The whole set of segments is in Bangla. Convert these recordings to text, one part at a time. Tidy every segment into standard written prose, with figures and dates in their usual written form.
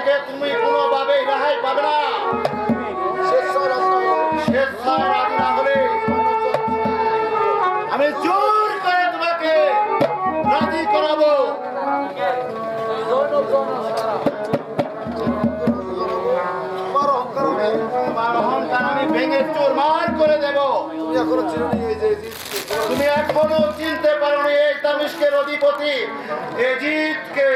থেকে তুমি কোনোভাবেই রেহাই পাবে না। স্বেচ্ছায় রাজি না হলে আমি জোর করে তোমাকে রাজি করাবো। তোমার অহংকার আমি ভেঙে চুরমার করে দেব। তুমি এখনো চিনতে পারোনি এই দামিশকের অধিপতি এজিদকে।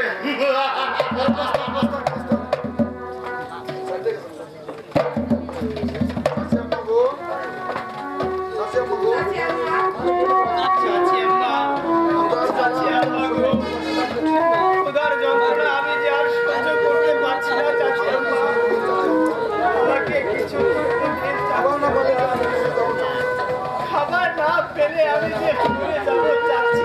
খাবার না পেলে আমি যে ঘুরে যাবো চাচ্ছি।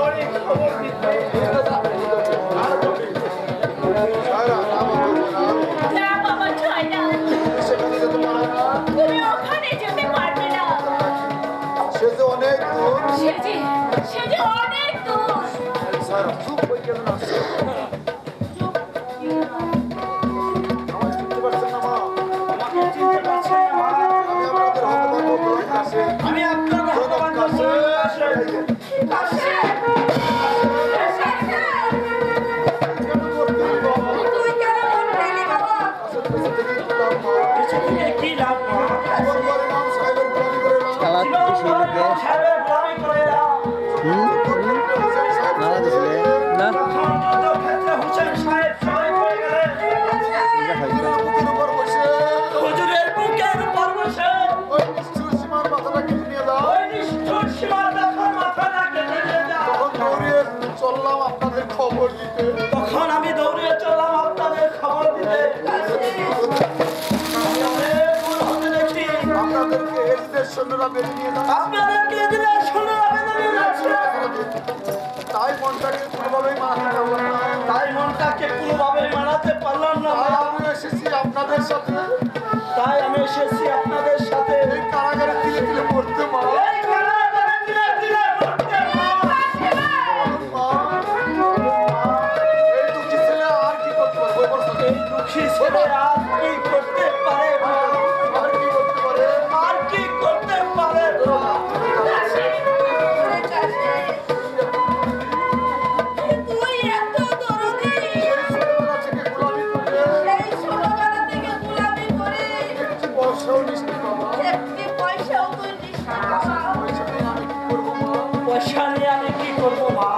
অনেক খবর দিতে। না বাবা ছয় না, তুমি ওখানে যেতে পারবে না। সে যে অনেক দূর। আমাকে চিনতে পারছেন না, মা? আমি আপনার ভগবান কি লাভ মা? সাহেবের গোলামি করে এরা। ক্ষেত্রে হুসেন সাহেব সবাই করে গেলেন। হুজুরের বুকের উপর বসে ওই নিষ্ঠুর সীমার মাথাটা কেটে নিয়ে যাও। তখন আমি দৌড়িয়ে চললাম আপনাদের খবর দিতে। আপনাদেরকে এদিনের সৈন্যরা বেঁধে নিয়ে যাচ্ছে। তাই মনটাকে কোনোভাবেই মানাতে পারলাম না। আমি এসেছি আপনাদের সাথে। এই কারাগারে তিলে তিলে পড়তে মা। এই দুঃখী ছেলে আর কি করতে পারে? আর কি করতে পারে? তুই এত দরদি, ছোটবেলা থেকে গোলামি করবে। এই ছোটবেলা থেকে গোলামি করে একটি পয়সাও নিষ্ঠি বাবা। একটি পয়সাও তুই দিস না বাবা। পয়সা নিয়ে আমি কি করবো মা? পয়সা নিয়ে আমি কি করবো মা?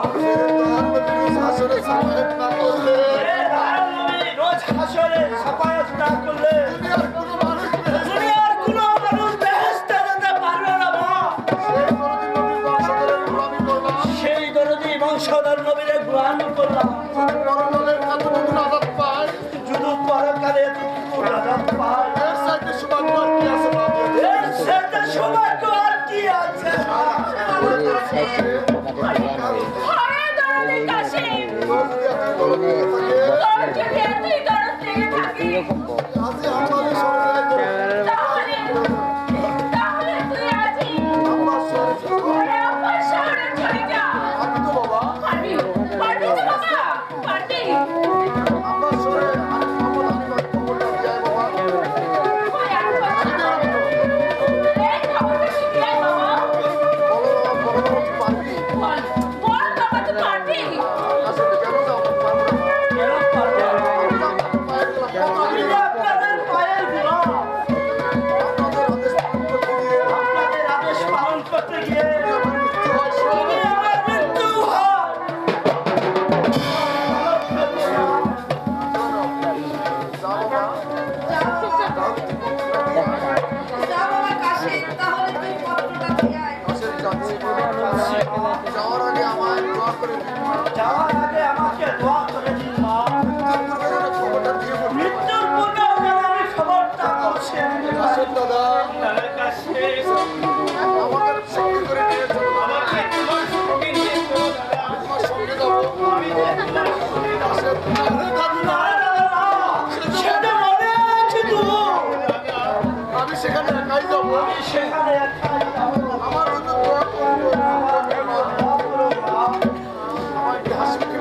শাসনে সাফায়েত না করলে রোজ হাসরে সাফায়াত না করলে দুনিয়ার কোনো মানুষ দুনিয়ার কোনো মানুষ বেহেশতে যেতে পারবে না মা। সেই দরদি বংশধরের নবীর গোলামি করলাম। সেই দরদি বংশধরের নবীরে গুলাম করলাম। পরকালের এতটুকু আজাদ পায়, শুধু পরকালে এতটুকু রাজাত পায়। এর চাইতে সৌভাগ্য আর কি আছে বাবা? এর সাথে সৌভাগ্য আর কি আছে? ঘরে দরদি কাশিম, তোর যদি এত দরদি থাকে, তোর যদি এতই দরদ লেগে থাকে, আজই আমাদের সমাজে তাহলে তুই আজই আমার শহরে ঘরে আমার শহরে চলে যা। আমি তো বাবা পারবি তো বাবা, পারবি। আমার শহরে আমি খবরটা যায় বাবা। ওই আর কথা। এই খবরটা কি দিয়ে বাবা? বলো বাবা, বলো বাবা, তুই পারবি? বল বাবা, তুই পারবি। আসলে কেন যাও? পারবো না। কেন পারবে না? পায়ের গোলাম, আমি যে আপনাদের পায়ের গোলাম। আপনাদের আদেশ পালন করতে গিয়ে আপনাদের আদেশ পালন করতে গিয়ে আমার মৃত্যু হয়। যদি আমার মৃত্যু হয়, যা বাবা, যা বাবা কাশিম, তাহলে তুই পত্রটা দিয়ে আয়। আসলে যাচ্ছি। যাওয়ার আগে আমায় দোয়া করে দিন মা। যাওয়ার আগে আমাকে দোয়া করে দিন মা। মৃত্যুর পূর্বে যেন খবরটা দিয়ে বলবো। মৃত্যুর পূর্বেও যেন আমি খবরটা পৌঁছে দিতে পারি। আসেন দাদা, কাশিম, আমাকে সঙ্গে করে নিয়ে চলো। আমাকে তোমার সঙ্গে নিয়ে চলো দাদা। আমি তোমার সঙ্গে যাবো। আমি যে তোমার সঙ্গে যাবো। আসেন দাদু, না, দাদা, না। সেটা মনে আছে তো? আমি সেখানে একাই যাবো। আমি সেখানে একাই যাবো। আমার জন্য দোয়া করবো। আমার জন্য দোয়া করো মা। আমাকে হাসি মুখে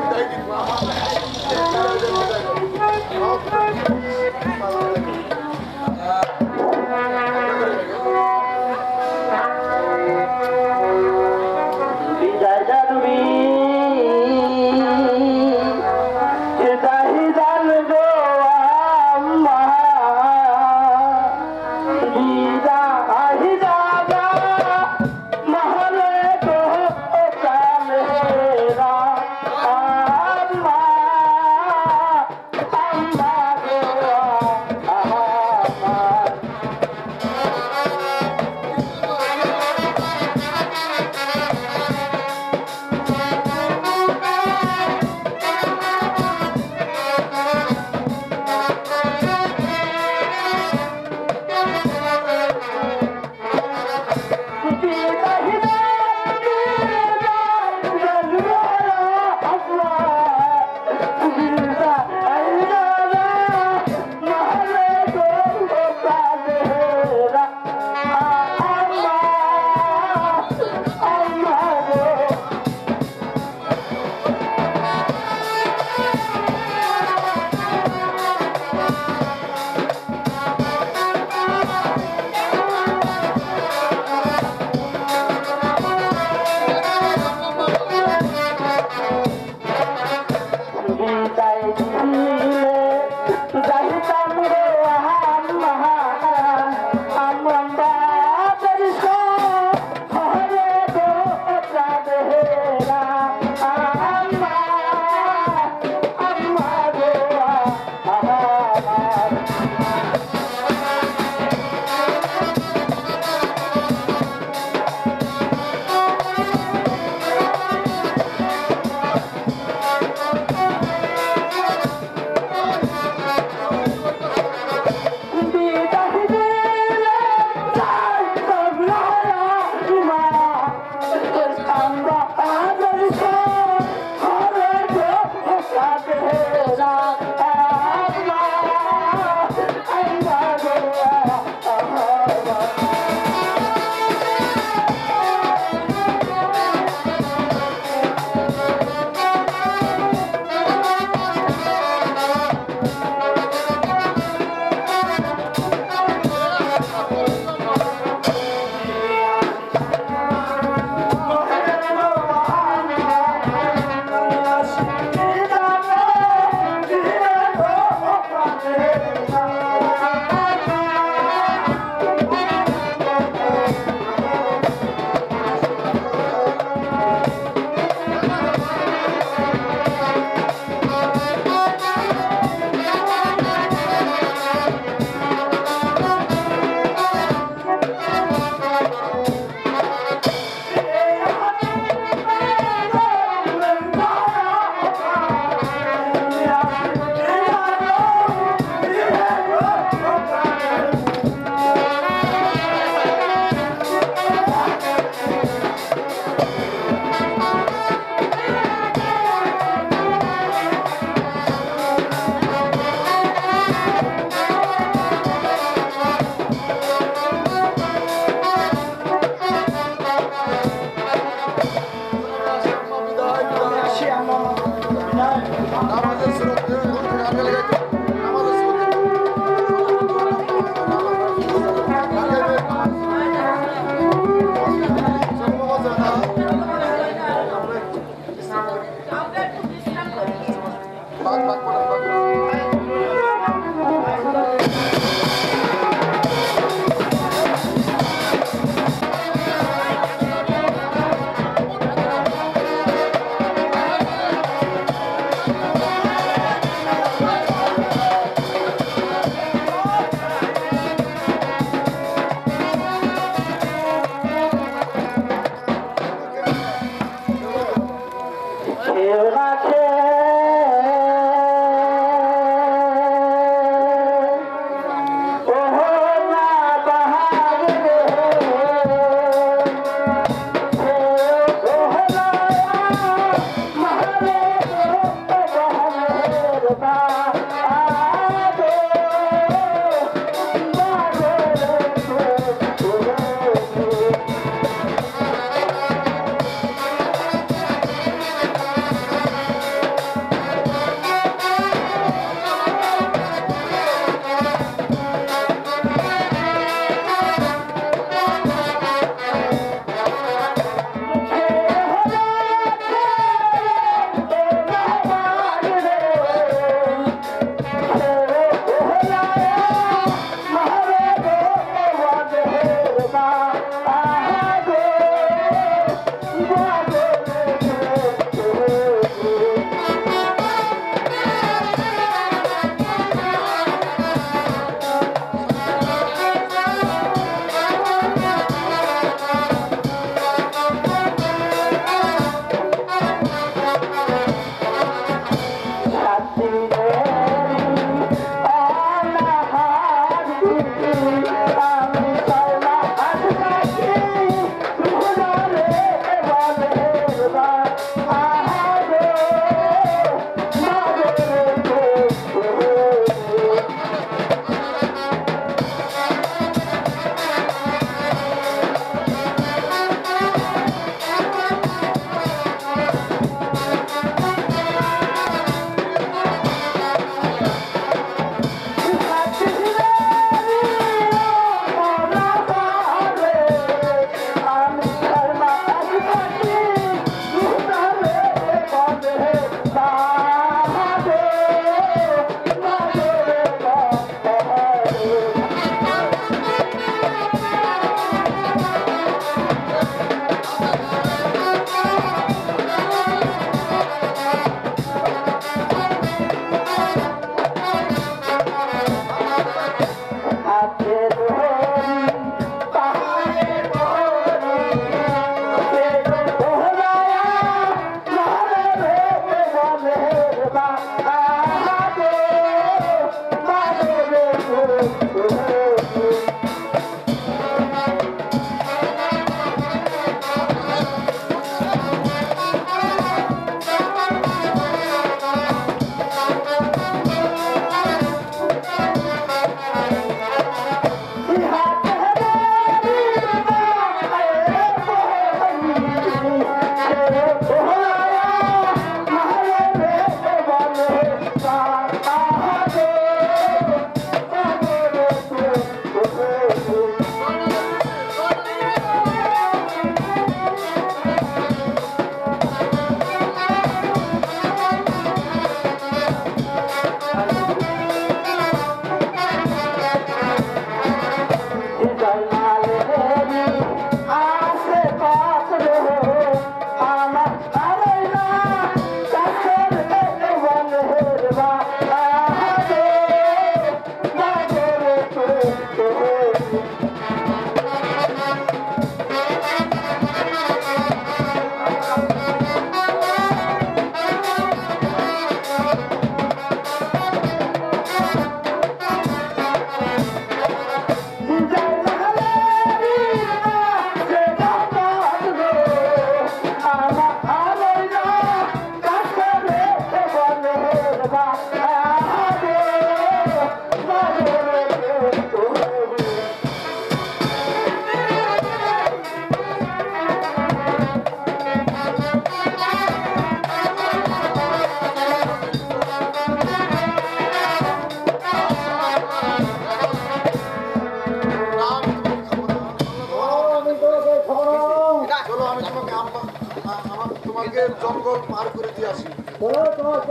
তোমাকে জঙ্গল পার করে দিয়ে আসি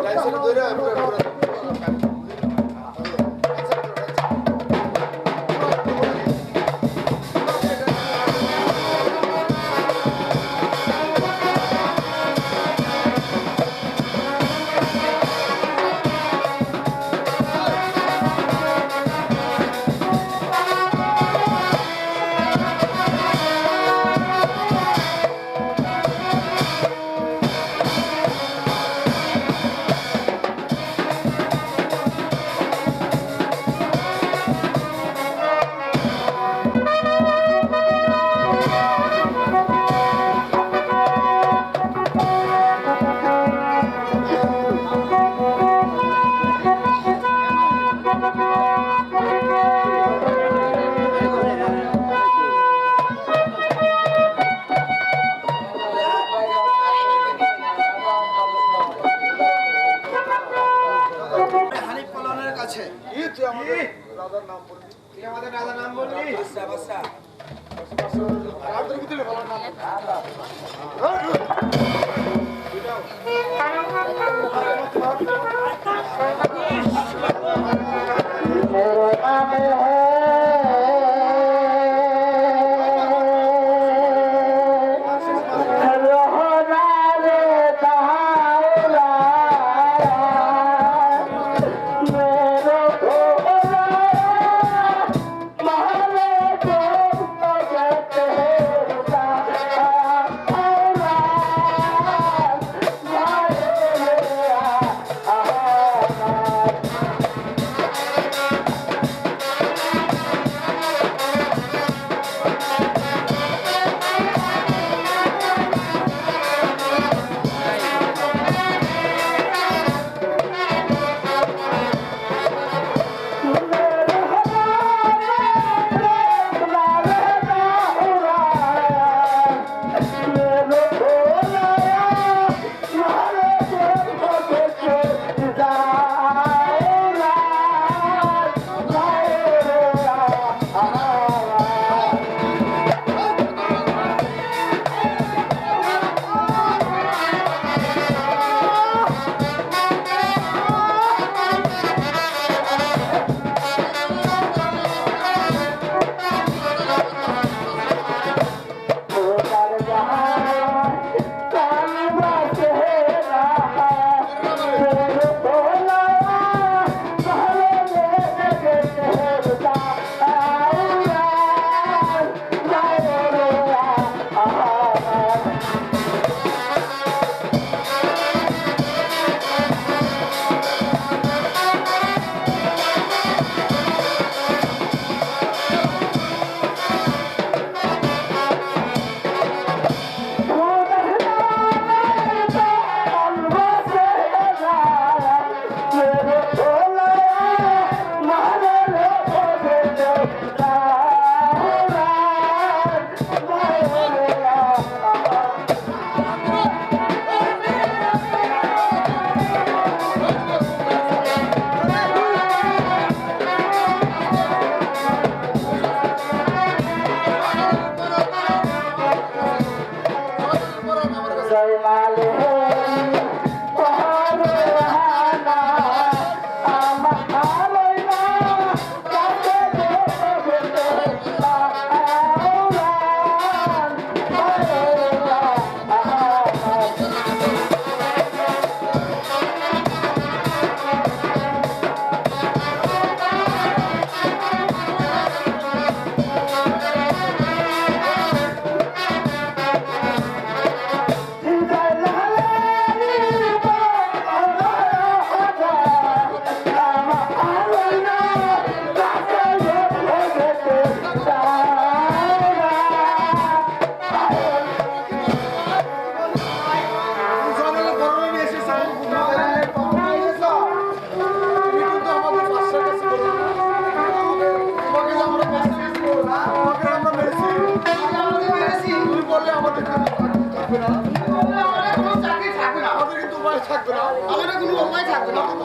লাইসেন্স ধরে আছে কি তুই আমাদের রাজার নাম বললি? তুই আমাদের রাজার নাম বললি? রাজার ভিতরে ভালো নাম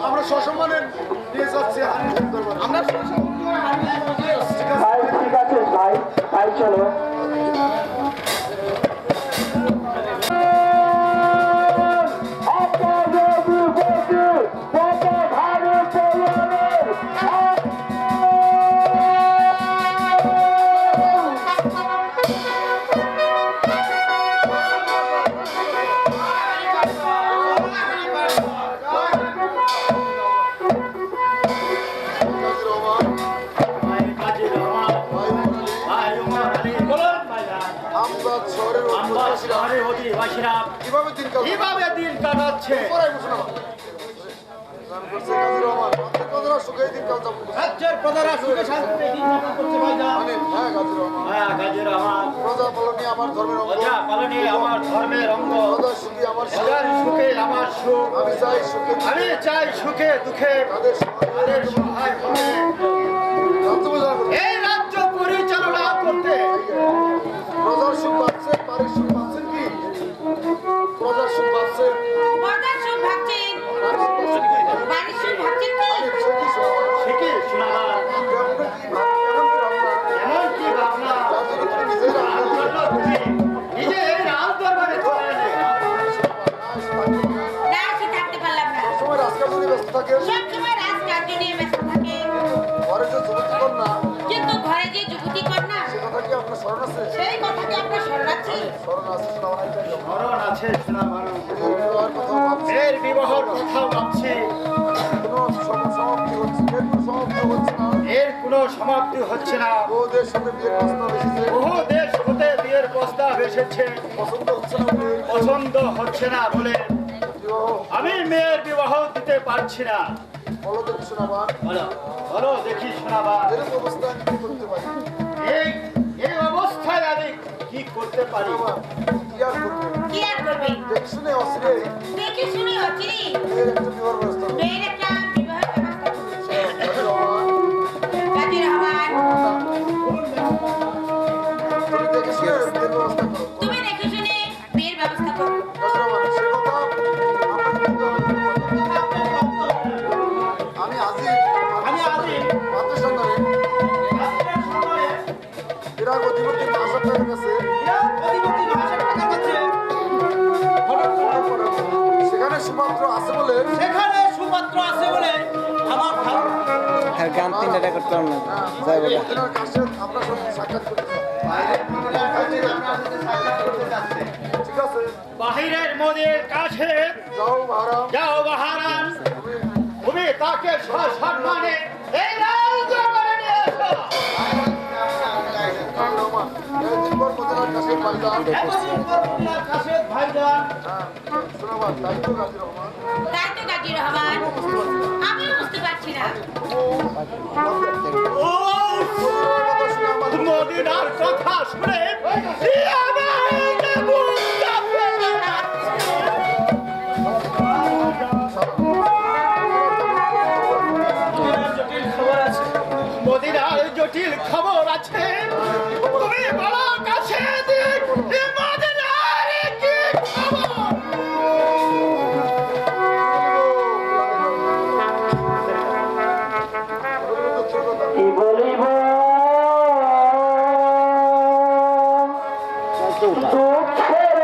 আমরা সসম্মানে নিয়ে যাচ্ছি আমরা ভাই ঠিক আছে ভাই ভাই চলো কিভাবে দিন কাটাচ্ছে সুখে দিন কাল যাপন প্রজা পালনে আমার ধর্মের অঙ্গ প্রজা সুখী আমার সুখ আমি চাই সুখে দুঃখে তাদের সহায় হবে এই রাজ্য পরিচালনা করতে প্রজার সুখ পাচ্ছে বাড়ির সুখ পাচ্ছেন কি প্রজার সুখ পাচ্ছেন বাজার সুখ ভাবছেন বাড়ির সুখ ভাবছেন কি সবসময় রাজকার্য নিয়ে ব্যস্ত থাকে সবসময় রাজকার্য নিয়ে ব্যস্ত থাকে। ঘরে যে যুবতী কন্যা কিন্তু ঘরে যে যুবতী কন্যা, সে কথা কি আপনার স্মরণ আছে? সেই কথা কি আপনার স্মরণ আছে? স্মরণ আছে শোনা বানাইতে মরণ আছে শোনা মানুষ। বিবাহের কথা ভাবছি এর বিবাহর কথাও ভাবছি, কোনো সমাপ্তি হচ্ছে এর কোনো সমাপ্তি হচ্ছে না এর কোনো সমাপ্তি হচ্ছে না। বউদের সাথে বিয়ের প্রস্তাব এসেছে বহু দেশ হতে বিয়ের প্রস্তাব এসেছে, পছন্দ হচ্ছে না বলে পছন্দ হচ্ছে না বলে বিবাহ আমি মেয়ের বিবাহ দিতে পারছি না। বলো দেখি শোনাবা বলো বলো দেখি শোনাবা, এরকম অবস্থা আমি কি করতে পারি এই এই অবস্থায় আমি কি করতে পারি? বাবা কি আর করবে কি আর করবেন? দেখি শুনে অশ্রে দেখে শুনে অচিরেই এর একটা বিবাহ ব্যবস্থা করো। মেয়ের একটা বিবাহের ব্যবস্থা করবে। কাজী রহমান, কাজী রহমান, তুমি দেখে শুনে বিয়ের ব্যবস্থা করো তুমি দেখে শুনে বিয়ের ব্যবস্থা করো। কাজী রহমান, সে কথা আপনাকে বলতে হবে না। আমি আজিব মাতৃ সন্তানে বিরাট অধিপতি মহাসত্তার কাছে সেখানে সুপাত্র আছে বলে সেখানে সুপাত্র আছে বলে আমার ভালো গান তিনটা রেকর্ড করলাম না যাই বলে মদিনার কাছে আপনার সাথে সাক্ষাৎ করতে চাই। ঠিক আছে বাহিরের মোদের কাছে যাও মহারাজ যাও বাহারান, তুমি তুমি তাকে সসম্মানে এই রাজদরবারে নিয়ে এসো। কাজী রহমান, এই দিনভর মদিনার কাছে পাইলাম এতদিন পর আপনার কাছে ভাইজান, হ্যাঁ শোনাবার তাই তো কাজী রহমান তাই তো কাজী রহমান, আমিও বুঝতে পারছি না। ও কথা শুনে আমার মদিনার কথা শুনে আমার বুক কাঁপে যাচ্ছে। মদিনার জটিল খবর আছে, তুমি বলো কাছে দিক মদিনার কি খবর? কি বলিব দুঃখের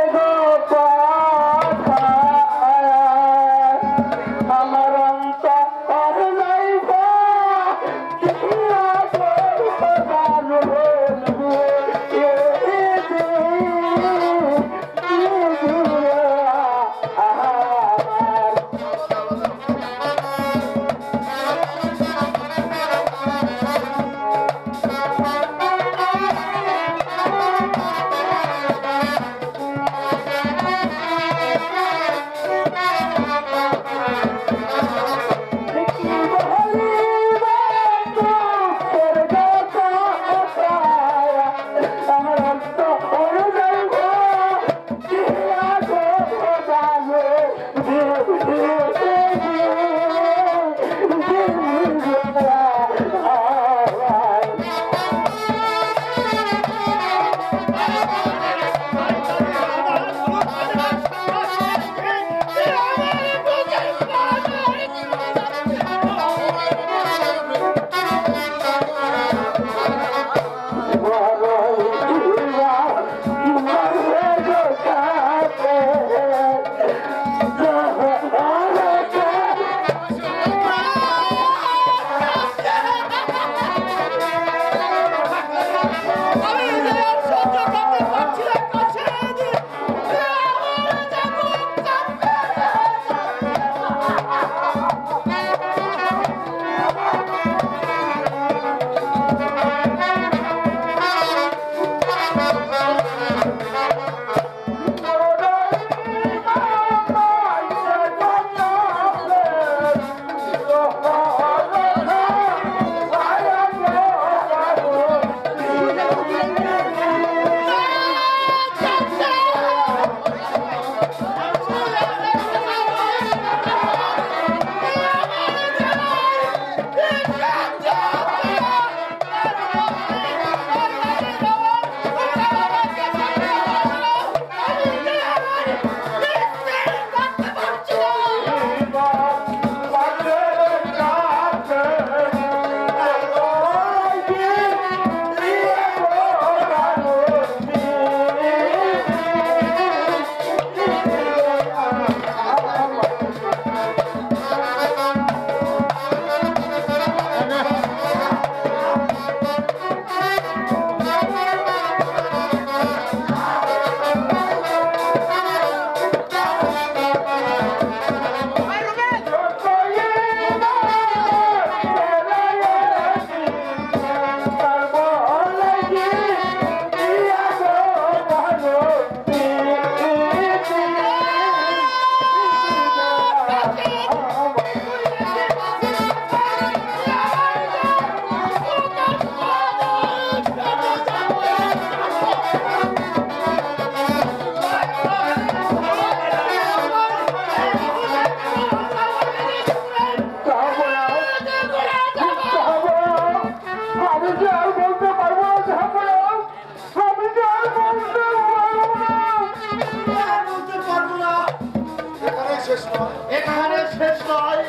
শেষ নয়।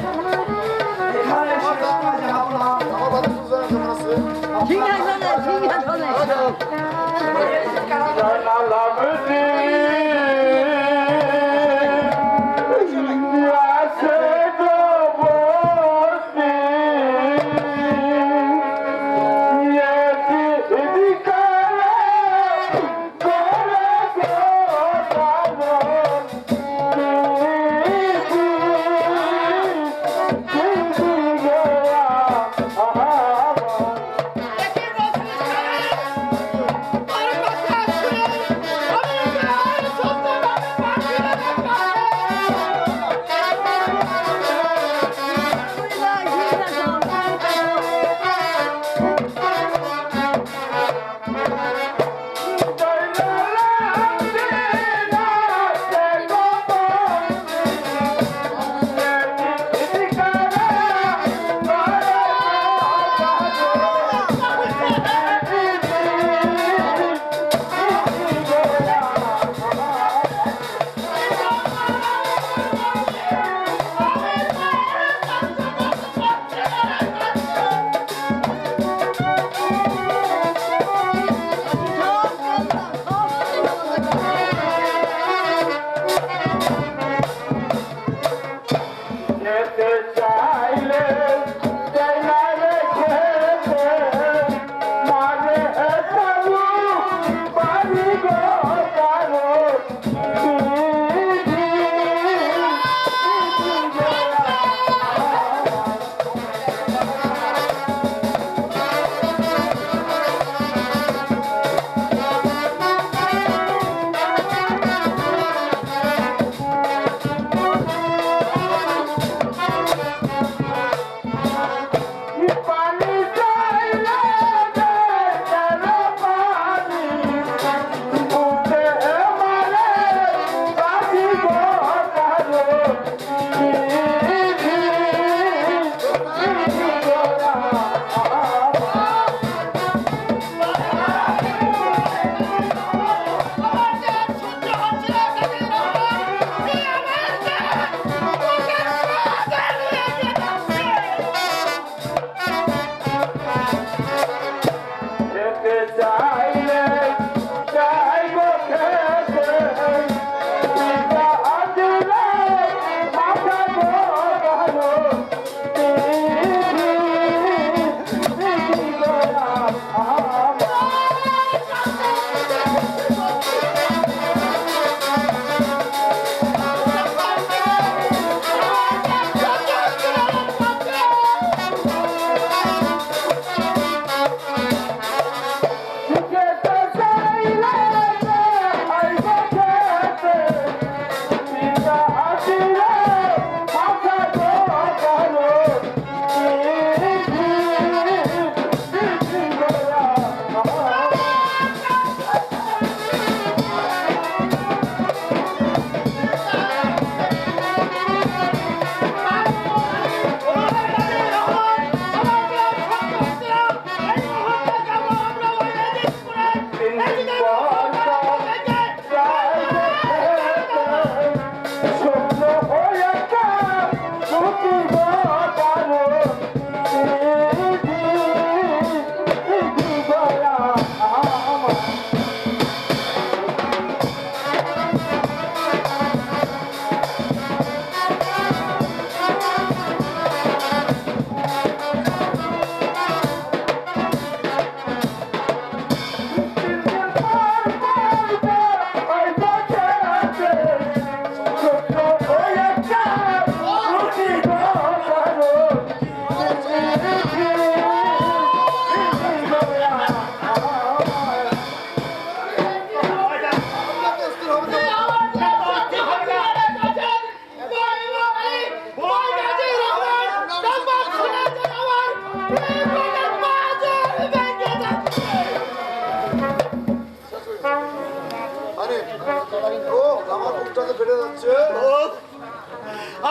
এখানে শেষ নয় জাহাপনা। আমার ভালো সুলতান কেমন আছে?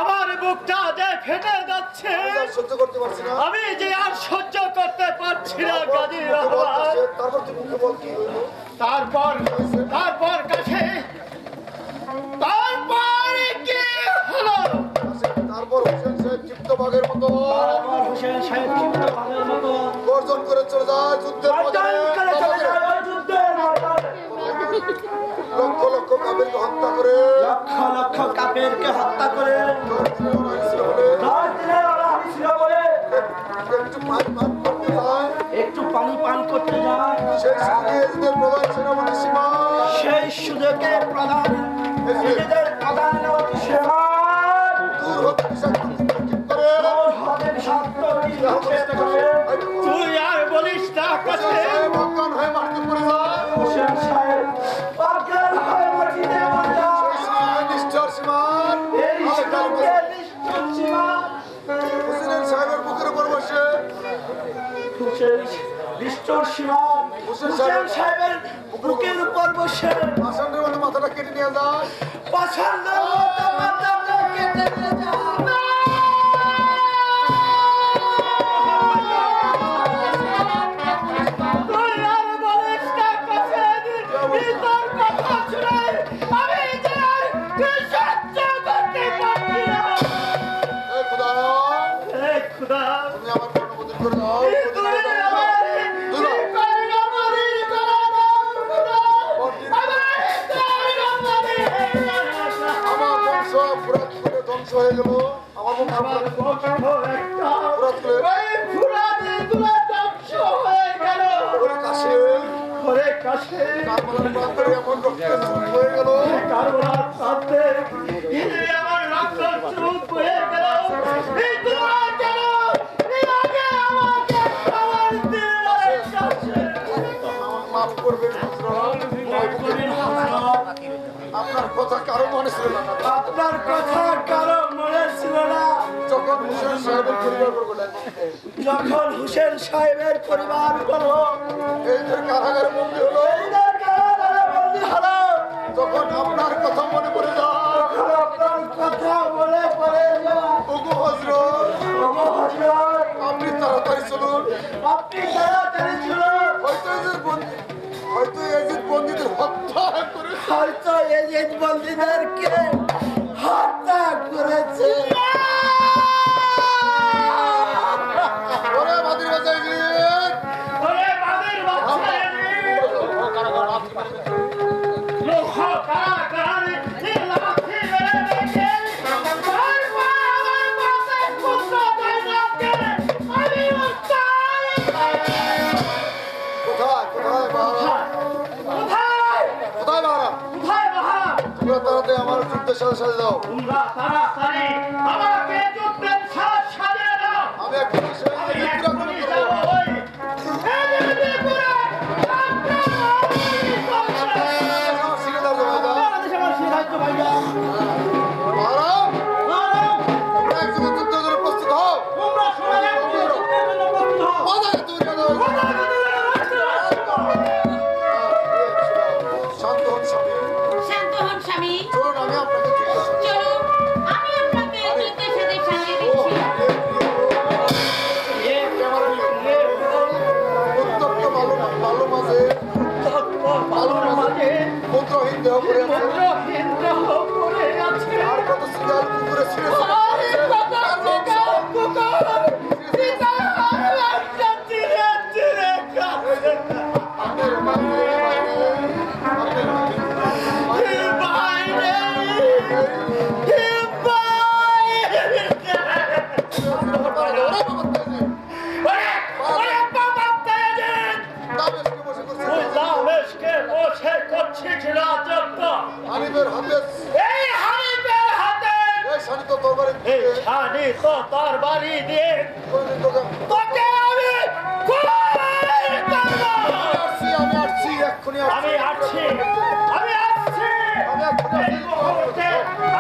আমার বুকটা যে ফেটে যাচ্ছে, সহ্য করতে পারছি না। আমি যে আর সহ্য করতে পারছি না গাজী রহমান। তারপর তুই মুখে বল কি হইলো? তারপর তারপর কি হলো? বারবার হোসেন সাহেব চিত্তবাগের মতো বারবার হোসেন সাহেব চিন্তা ভাগের মতো গর্জন করে চলে যায় যুদ্ধের গর্জন করে চলে যায় ওই যুদ্ধের ময়দানে। লক্ষ লক্ষ কাবেরকে হত্যা করে লক্ষ লক্ষ কাফেরকে হত্যা করে দশ দিনের লড়াই ছিল বলে 10 দিনের লড়াই ছিল বলে একটু পানি পান করতে যায় একটু পানি পান করতে যায়। সেই সুযোগে এদের প্রধান সেনাপতি সীমা সেই সুযোগে প্রধান নিজেদের প্রধান সেবা দূর হতে বিষাক্ত তীর করে বিষাক্ত তীর চেষ্টা করে। তুই আর বলিস না কাছে হোসেন সাহেব অজ্ঞান হয়ে মাটিতে পড়ে যায় হোসেন সাহেব অজ্ঞান হয়ে মাটিতে পড়ে যায়। সেই সময় নিষ্ঠুর সীমার এই সঙ্গে নিষ্ঠুর সীমা হোসেন সাহেবের বুকের উপর বসে নিষ্ঠুর সীমা হোসেন সাহেবের বুকের উপর বসে আসানের মতো মাথাটা কেটে নিয়ে যায় পছন্দের মতো মাথাটা কেটে নিয়ে যায়। তুই আর বলিস না কাছে তোর কথা শুনে আমি যে আর সহ্য করতে পারছি না। এই খোদা হে খোদা তুমি আমার অনুমতি করে দাও তুই আমার আমার বংশ পুরাত করে ধ্বংস হয়ে গেল আমার বংশ করে কাশে কারবালার প্রান্তরে এমন রক্তের স্রোত হয়ে গেল মাফ করবেন আপনার কথা কারো মনে ছিল না আপনার কথা কারো মনে ছিল না। যখন হোসেন সাহেবের পরিবার বললেন যখন হোসেন সাহেবের পরিবার বলো এই যে কারাগারে বন্দী হলো তখন আপনার কথা মনে পড়ে যায় আপনার কথা মনে পড়ে যায়। ওগো হযরত আপনি তাড়াতাড়ি চলুন আপনি তাড়াতাড়ি ছিল হয়তো এজিদ বন্দীদের হত্যা করে হয়তো এজিদ বন্দীদেরকে হত্যা করেছে। ওরে বাদির বাজাই ওরে বাদের বাচ্চা লোক কারাগারে লাথি মেরে দেখে কোথায় বাহারা তোমরা তাড়াতাড়ি আমার যুদ্ধের সাথে সাথে দাও আমি একটা বিষয় নিয়ে বিক্রয় করবো আমার শিখে দাও ভাইরা বাহারা তোমরা একযোগে যুদ্ধের জন্য প্রস্তুত হও বাজারে তুমি দাও শান্ত হন স্বামী শান্ত হন স্বামী চলুন আমি আপনাকে যুদ্ধের সাথে চলুন আমি আপনাকে যুদ্ধের সাথে সাজিয়ে দিচ্ছি উত্তপ্ত বালু মাঝে মন্ত্রহীন দেহ করে আছে আর কত সিগাল পুকুরে ছিঁড়ে হানিফের হাতে এই শানিত তরবারি তার বাড়ি দিয়ে কোনদিন তোকে তোকে আমি আমি আসছি এক্ষুনি আমি আসছি আমি আসছি আমি এক্ষুনি এই মুহূর্তে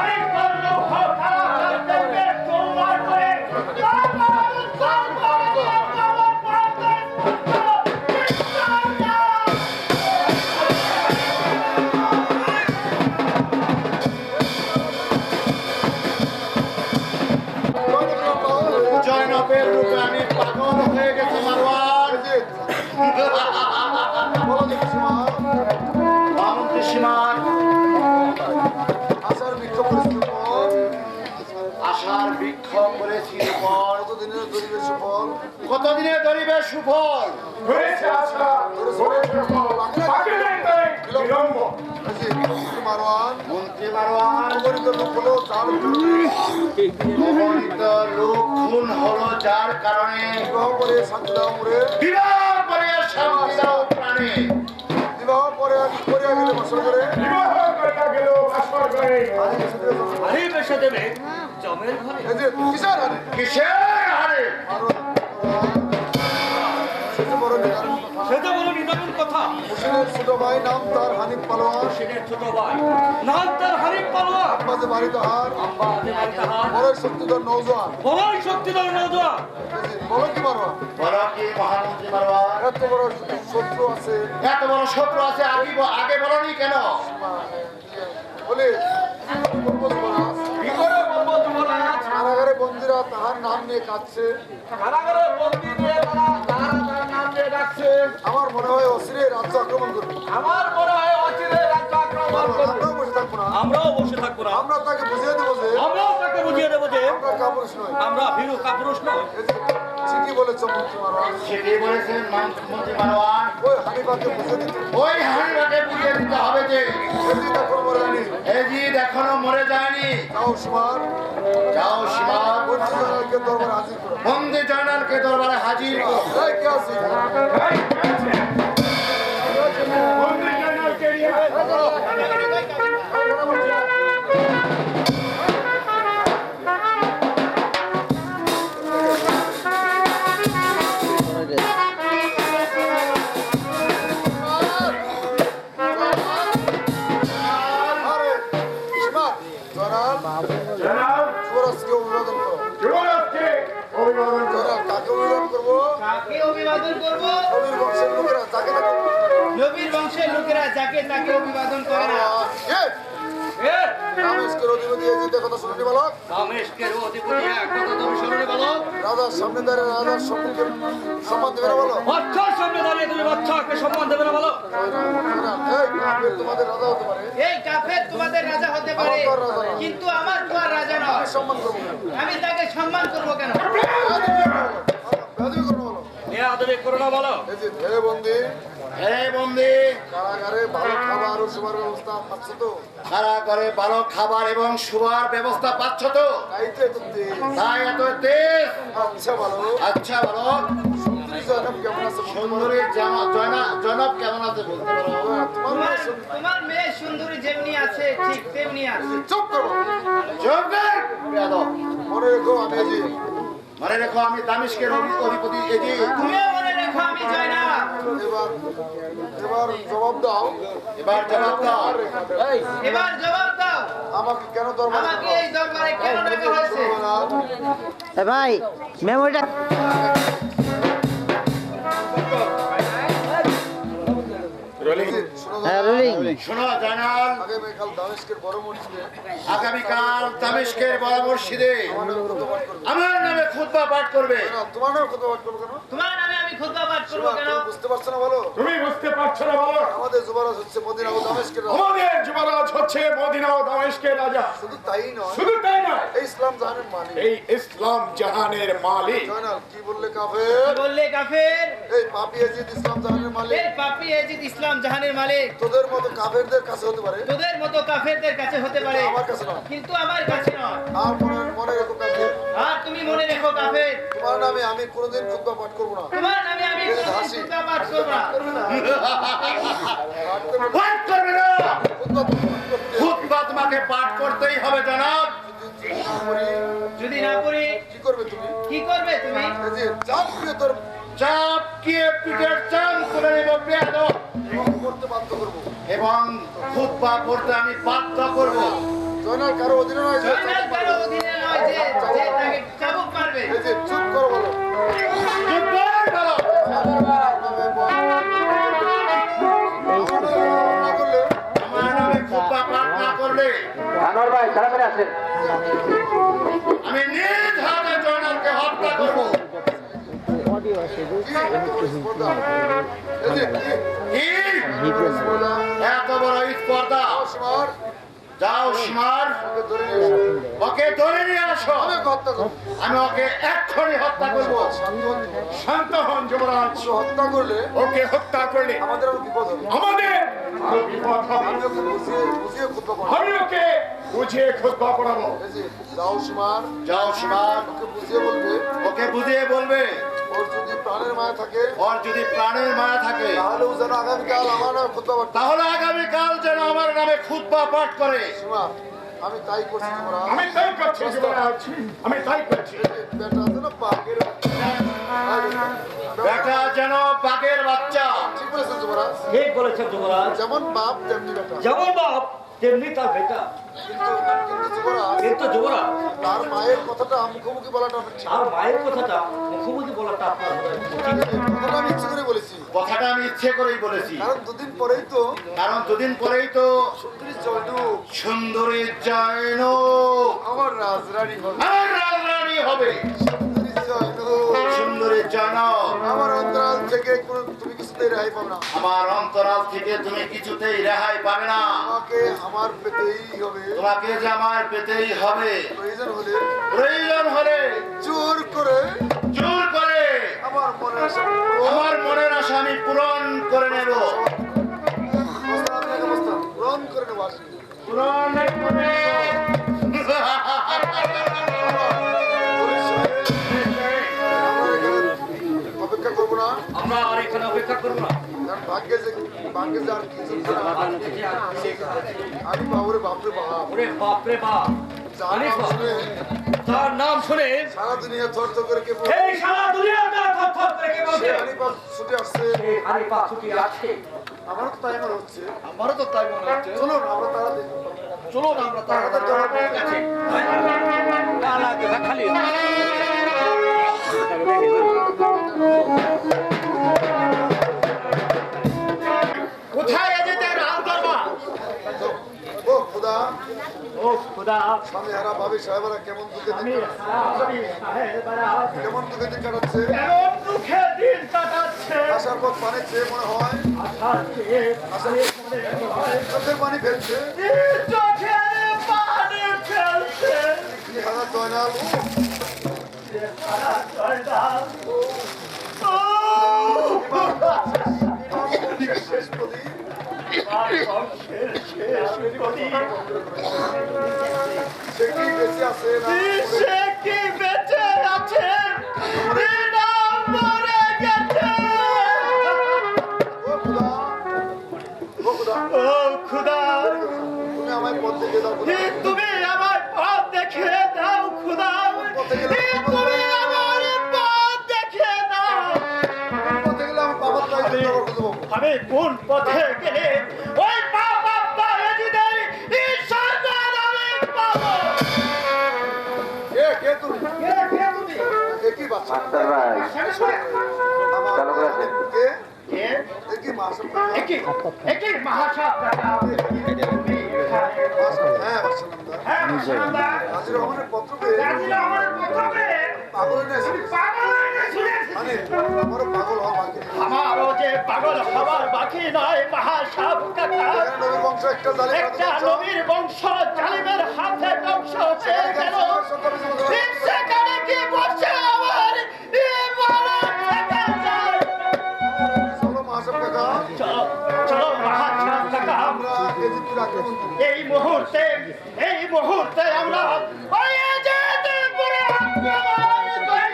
আমি করলো খারাপদেরকে তোমার করে জয়নবের রূপে আমি পাগল হয়ে গেছি মারওয়ান বলো দেখি সীমা সীমার আসার বিক্ষোভ পরিস্থিতির পর আশার বিক্ষোভ করেছি পর কতদিনের দরিবের সুফল কতদিনে ধরিবে সুফল হয়েছে আশা, হয়েছে ফল। বাকি নেই তাই বিলম্ব। মারওয়ান মন্ত্রী মারওয়ান অগণিত লোক হলো তার অগণিত লোক খুন হলো যার কারণে বিবাহ করে শান্তি দাও মরে বিবাহ করে শান্তি দাও প্রাণে বিবাহ করে করিয়া গেলে বছর করে বিবাহ করিয়া গেল ভাস্কর করে। আরে বেশে দেবে জমের ঘরে এই যে কিসের হারে কিসের হারে সেটা বড় নিদারুণ কথা। সে তো বলো নিদারুণ কথা। হোসেনের ছোট ভাই নাম তার হানিফ পালোয়ান হোসেনের ছোট ভাই নাম তার হানিফ পালোয়ান। মাঝে বাড়ি তাহার আব্বাদে বাড়ি তাহার বড় শক্তিধর নৌজওয়ান বড়ই শক্তিধর নওজোয়ান। বলো কি মারওয়ান বলো কি মহামন্ত্রী মারওয়ান এত বড় শত্রু আছে এত বড় শত্রু আছে আগে বলনি কেন বলে বলবো যুবরাজ, কি করে বলবো যুবরাজ? কারাগারে বন্দিরা তাহার নাম নিয়ে কাঁদছে কারাগারে বন্দী নিয়ে তারা তার নাম দিয়ে ডাকছে। আমার মনে হয় অচিরে রাজ্য আক্রমণ করবে আমার মনে হয় অচিরে রাজ্য আক্রমণ করবে। আমরাও বসে থাকবো না আমরাও বসে থাকবো না। আমরা তাকে বুঝিয়ে দেবো যে আমরাও তাকে বুঝিয়ে দেবো যে আমরা কাপুরুষ নয় আমরা ভীরু কাপুরুষ নয়। এই যে ঠিকই বলেছ মন্ত্রী মারওয়ান সেটি বলেছেন মন্ত্রী মারওয়ান ওই হানিফাকে বুঝিয়ে দিতে ওই হানিফাকে বুঝিয়ে দিতে হবে যে এদিন এখন মরে আনি এজিদ এখনো মরে যায়নি যাও সুমার যাও সীমার বন্দিজনকে দরবারে হাজির করো বন্দি জয়নালকে দরবারে হাজির করো। এই কে আছি এই, আছে। মন্ত্রী জয়নালকে নিয়ে আরে সুমার জনাব জনাব, যুবরাজকে অভিবাদন করো যুবরাজকে অভিবাদন করো। জনাব কাকে অভিবাদন করবো কাকে অভিবাদন করব? নবীর বংশের লোকেরা যাকে তাকে নবীর বংশের লোকেরা যাকে তাকে অভিবাদন করে না। এ রামেশকের অধিপতি এজিদের কথা শুনে বালক দামেস্কের অধিপতি এক কথা তুমি শুনে বলো। রাজার সামনে দাঁড়িয়ে রাজার সম্মুখে সম্মান দেবে না বলো বাচ্চার সামনে দাঁড়িয়ে তুমি বাচ্চাকে সম্মান দেবে না বলো। এই কাফের তোমাদের রাজা হতে পারে এই কাফের তোমাদের রাজা হতে পারে, আমার তো আর রাজা নয়। কিন্তু আমার তো আর রাজা নয়। আমি সম্মান করবো না আমি তাকে সম্মান করবো কেন? বেয়াদবি করবো বলো এ আদবে করো না বলো। এই যে হে বন্দি হে বন্দি কারাগারে ভালো খাবার ও শোবার ব্যবস্থা পাচ্ছ তো কারাগারে ভালো খাবার এবং শোবার ব্যবস্থা পাচ্ছ তো তাইতে তো তেজ। তাই এত তেজ আচ্ছা ভালো আচ্ছা বলো সুন্দরী জয়নাব কেমন আছে বলতে পারো? সুন্দরী জনক কেমন আছে বলতে পারো তোমার মেয়ে সুন্দরী। তোমার মেয়ে সুন্দরী যেমনি আছে ঠিক তেমনি আছে। চুপ করো চুপ কর, বেয়াদব। মনে রেখো আমি এই যে মনে রেখো আমি দামেস্কের অধিপতি এজিদ তুমিও মনে রেখো আমি জয় না। এবার এবার জবাব দাও এবার জবাব দাও এবার জবাব দাও, আমাকে কেন দরবার আমাকে এই দরবারে কেন ডাকা হয়েছে? ভাই মেমোরিটা হ্যাঁ রোলিং শোনো জয়নাল আগামীকাল দামেস্কের বড় মসজিদে আগামীকাল দামেস্কের বড় মসজিদে আমার নামে খুতবা পাঠ করবে আমার নামে খুতবা পাঠ করবে না, তোমার নামে খুতবা পাঠ করবো কেন তোমার নামে আমি খুতবা পাঠ করবো কেন? তুমি বুঝতে পারছো না বলো তুমি বুঝতে পারছো না বলো। আমাদের যুবরাজ হচ্ছে মদিনা ও দামেস্কের রাজা। আমাদের যুবরাজ হচ্ছে মদিনা ও দামেস্কের রাজা। শুধু তাই নয় শুধু তাই নয়, এই ইসলাম জাহানের মালিক এই ইসলাম জাহানের মালিক। জয়নাল কি বললে কি কাফের বললে কাফের? এই পাপি এজিদ ইসলাম জাহানের মালিক এই পাপী এজিদ ইসলাম জাহানের মালিক। তোদের মতো কাফেরদের কাছে হতে পারে তোদের মতো কাফেরদের কাছে হতে পারে, আমার কাছে নয় কিন্তু আমার কাছে নয়। আর মনে রেখো কাফের আর তুমি মনে রেখো কাফের, তোমার নামে আমি কোনোদিন খুতবা পাঠ করবো না তোমার নামে আমি কোনোদিন হাসি। খুতবা পাঠ করবো না। পাঠ করবে না খুতবা তো পাঠ করতে খুতবা তোমাকে পাঠ করতেই হবে জনাব যদি না করি, যদি না করি কি করবে তুমি কি করবে তুমি? এই যে চাপ দিয়ে তোর চাপ দিয়ে পিঠের চান করে নেব বেয়াদব করতে বাধ্য করবো এবং খুতবা পড়তে আমি বাধ্য করব জয়নাল কারো অধীনে নয় যে জয়নাল কারো অধীনে নয় যে যে তাকে চাবুক মারবে। এই যে চুপ করো বলো চুপ কর বলো। না করলে আমার নামে খুতবা পাঠ না করলে আনোয়ার ভাই তাড়াতাড়ি আসেন। আমি নিজ হাতে জয়নালকে হত্যা করব এই যে কি? কি এত বড় স্পর্ধা সীমার যাও সীমার ওকে ধরে নিয়ে আসো। আমি হত্যা করবো। আমি ওকে এক্ষুনি হত্যা করবো। শান্ত হন যুবরাজ। হত্যা করলে ওকে হত্যা করলে আমাদের আরো বিপদ হবে। আমাদের আরো বিপদ হবে। আমি ওকে বুঝিয়ে খুব করবো। আমি ওকে বুঝিয়ে খুতবা পড়াবো। যাও সীমার, যাও সীমার ওকে বুঝিয়ে বলবে, ওকে বুঝিয়ে বলবে ওর যদি প্রাণের মায়া থাকে ওর যদি প্রাণের মায়া থাকে তাহলে ও যেন আগামীকাল আমার নামে খুতবা পাঠ করে। তাহলে আগামীকাল যেন আমার নামে খুতবা পাঠ করে। সীমা, আমি তাই করছি তোমরা। আমি তাই করছি যুবরাজ, আমি তাই করছি। বেটা আছে না বাঘের বেটা যেন বাঘের বাচ্চা। ঠিক বলেছেন তোমরা। ঠিক বলেছেন যুবরাজ, যেমন বাপ তেমনি বেটা। যেমন বাপ তেমনি তার বেটা। কিন্তু যুবরাজ, কিন্তু যুবরাজ, তার মায়ের কথাটা মুখোমুখি বলাটা আমার ঠিক। আর মায়ের কথাটা মুখোমুখি বলাটা আপনার বোধহয় উচিত। কথাটা আমি ইচ্ছে করে বলেছি, কথাটা আমি ইচ্ছে করেই বলেছি, কারণ দুদিন পরেই তো কারণ দুদিন পরেই তো সুন্দরী জয়নু সুন্দরী জয়নু আমার রাজরানী হবে। আমার রাজরানী হবে। সুন্দরী জয়নু সুন্দরী জয়নু আমার অন্তরাল থেকে তুমি কিছুতেই রেহাই পাবে না। আমার অন্তরাল থেকে তুমি কিছুতেই রেহাই পাবে না। তোমাকে আমার পেতেই হবে। তোমাকে যে আমার পেতেই হবে। প্রয়োজন হলে জোর করে আমার মনে আসা আমার মনের আশা আমি পূরণ করে নেব। পূরণ করে নেবো। আসি। পূরণ করে নেব। আমরা এখানে অপেক্ষা করবো না, আমরা আর এখানে অপেক্ষা করবো না। কারণ ভাগ্যে যে আর কিছু আমি বাবুরে বাপরে বাপ ওরে বাপ রে বাপ, যার নাম শুনে তার নাম শুনে সারা দুনিয়া থর থর করে কে এই সারা দুনিয়াটা থরথর করে কেঁপে হানি পাপ ছুটে আসছে। এই হানি পা ছুটি আছে। আমারও তো তাই মনে হচ্ছে। আমারও তো তাই মনে হচ্ছে। চলুন আমরা তারা দেখি। চলুন আমরা তাড়াতাড়ি যাওয়ার আছে। না না খালি কোথায় যেতে রাম করবা? ও খোদা, ও খোদা, স্বামী হারা ভাবি সাহেবরা কেমন দুঃখে আমি দিন আমি সাহেবরা কেমন দুঃখে দিন কাটাচ্ছে। কেমন দুঃখে দিন কাটাচ্ছে। আসার পর পানি চেয়ে মনে হয় আশার চেয়ে মনে হয় চোখের পানি ফেলছে। চোখের পানি ফেলছে। কি হারা জয়নাল, শেষ প্রদীপ সে কি বেঁচে আছে না সে কি বেঁচে আছে না মরে গেছে? ও খোদা, ও খোদা, ও খুদা, তুমি আমায় পথ দেখে দাও খোদা। তুমি আমার পথ দেখে দাও খুদা, তুমি আমার পথ দেখে দাও। পথে গেলে আমি বাবার তাই খুঁজে পাবো। আমি কোন পথে গেলে ওই বাবা বাবাজিদের ঈশ্বর আমি পাবো? কে তুমি? কে তুমি? এ কি বাচ্চা? মাস্টার ভাই আমার চালু করে আসেন। কে? কে? এ কি মাসুম? একই মহাসাব দাদা। হ্যাঁ বাচ্চা নামদার। হ্যাঁ মহাসাবদা। হাজির রহমানের পত্র পেয়ে রাজি আমার প্রথমে পাগল হয়ে গেছে। পাগল হয়ে শুনেছি। মানে আমারও পাগল হওয়া বাকি নেই। আমারও যে পাগল হবার বাকি নয় মহাসাব কাকা। এখানে নবীর বংশ একটা জালিম একটা নবীর বংশ জালিমের হাতে ধ্বংস হয়ে গেল। সেখানে কি বসে আমার ইবাদত থেকে যায়? চলো মাসুম কাকা, চলো চলো মহাসাব কাকা, আমরা এজিপ্টের আক্রমণ করি। এই মুহূর্তে আমরা ওই এজিপ্টের উপরে আক্রমণ করি।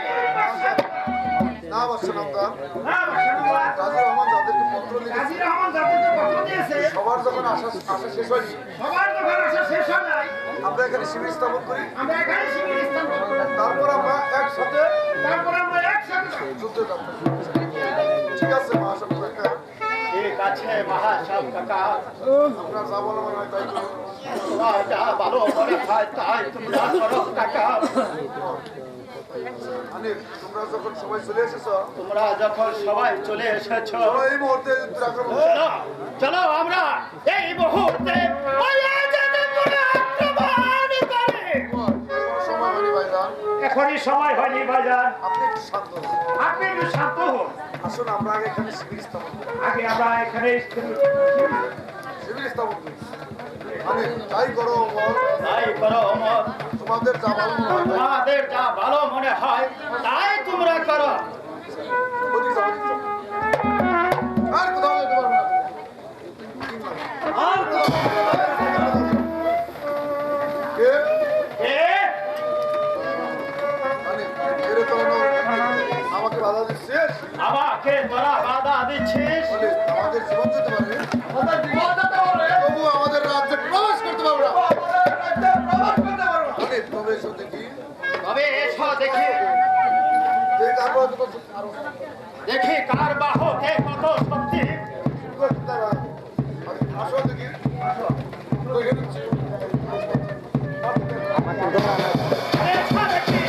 না বাচ্চা নামদার, না মহাসাবদা, হাজির রহমান যাদেরকে পত্র লিখেছে কাজী রহমান যাদেরকে পত্র দিয়েছে, সবার যখন আশা শেষ হয়নি, সবার যখন আসা শেষ হয় নাই, আমরা এখানে শিবির স্থাপন করি। আমরা এখানে শিবির স্থাপন করি। তারপর আমরা একসাথে তারপর আমরা একসাথে যুদ্ধে যাব। ঠিক আছে মাসুম কাকা, ঠিক আছে মহাসাব কাকা, আমরা যা বলা মনে হয় তাই করব। তোমরা যা ভালো মনে হয় তাই তোমরা করো কাকা। মানে তোমরা যখন সবাই চলে এসেছো, তোমরা যখন সবাই চলে এসেছো, চলো এই মুহূর্তে এজিপ্টের আক্রমণ করি। চলো চলো আমরা এই মুহূর্তে ওই এজিপ্টের উপরে আক্রমণ করি। কোনো সময় হয়নি ভাইজান, এখনই সময় হয়নি ভাইজান, আপনি একটু শান্ত হন। আপনি একটু শান্ত হন। আসুন আমরা আগে এখানে শিবির স্থাপন করি। আগে আমরা এখানে শিবির স্থাপন করি। মানে তাই করো ওমর। তাই করো ওমর। তোমাদের যা ভালো মনে হয় তাই। তোমাদের যা ভালো মনে হয় তাই তোমরা করো। ওদিকে যাও, ওদিকে যাও। আর কোথাও যেতে পারবে না। আর কে? কে? মানে এরে চালানো আমাকে বাধা দিচ্ছিস? আমাকে তোরা বাধা দিচ্ছিস? বলে আমাদের জীবন যেতে পারে, আমাদের জীবন যেতে পারে, তবু আমাদের রাজ্যে প্রবেশ করতে পারবে না। আমাদের রাজ্যে প্রবেশ করতে পারবে না। মানে প্রবেশ দেখি তবে এসো দেখি, যে তারপর তো আরো দেখি কার বাহকে কত শক্তি। আসো দেখি, আসো। তো এখানে এসো দেখি।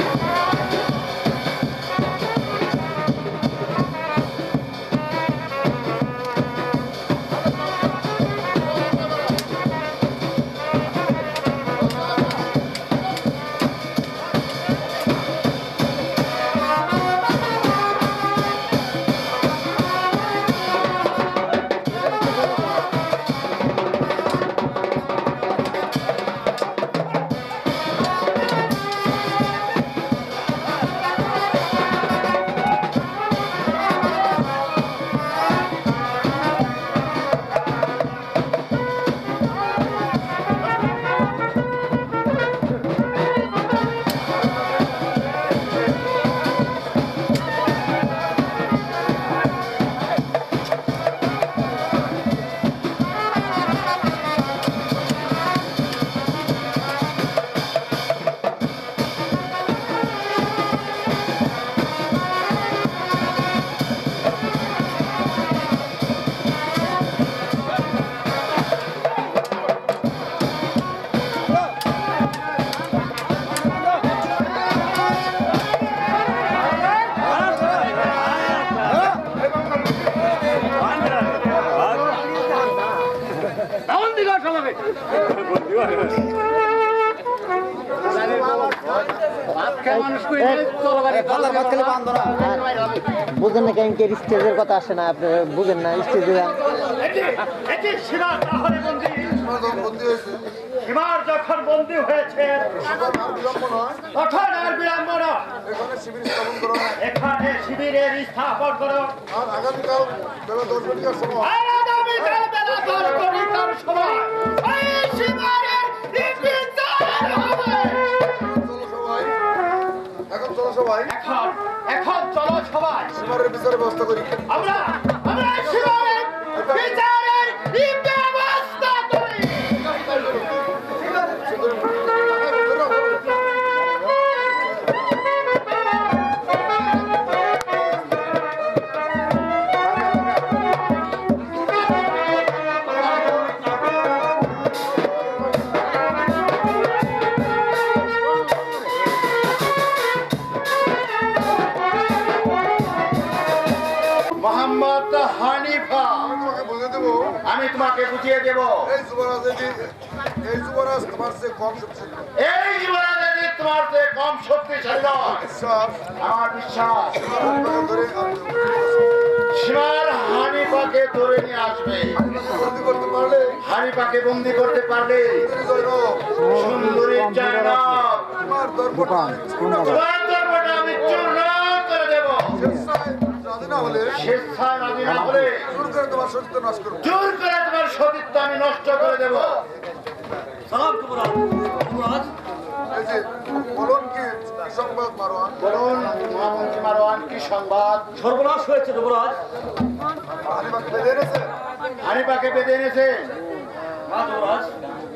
বুঝেন না কেন স্টেজের কথা আসে না, আপনি বুঝেন না স্টেজে এটি সীমার তাহলে বন্দী। যখন বন্দী হয়েছে সীমার যখন বন্দী হয়েছে তখন আর বিলম্ব নয়, তখন আর বিলম্ব না, এখানে শিবির স্থাপন করো। এখানে শিবিরের স্থাপন করো। আর আগামীকাল বেলা 10 ঘটিকার সময় আর আগামীকাল বেলা 10 ঘটিকার সময় এই শিবিরের বিচার হবে। চলো সবাই, এখন চলো সবাই এখন চলো সবাই, সীমারের বিচারের ব্যবস্থা করি। আমরা শিবিরের বিচারের ব্যবস্থা করি। মোহাম্মদ হানিফা, আমি তোমাকে বুঝে দেবো, আমি তোমাকে বুঝিয়ে দেব। এই যুবরাজ তোমার চেয়ে কম শক্তিশালী নয়। এই যুবরাজের তোমার চেয়ে কম শক্তিশালী নয়। বিশ্বাস আমার বিশ্বাস ধরে সীমার হানিফাকে ধরে নিয়ে আসবে। বন্দী করতে পারলে হানিফাকে বন্দি করতে পারলে সুন্দরী জয়নব তোমার দরবারটা আমি চূর্ণ করব। তোমার দরবারটা আমি চূর্ণ করে দেব। স্বেচ্ছায় রাজি না হলে স্বেচ্ছায় রাজি না হলে জোর করে তোমার সতীত্ব নাশ করবো। জোর করে তোমার সতীত্ব আমি নষ্ট করে দেব। এই যে বলুন কি সংবাদ মারোয়ান? বলুন মহামন্ত্রী মারওয়ান, কি সংবাদ? সর্বনাশ হয়েছে যুবরাজ। হানিফাকে বেঁধে এনেছে। হানিফাকে বেঁধে এনেছে।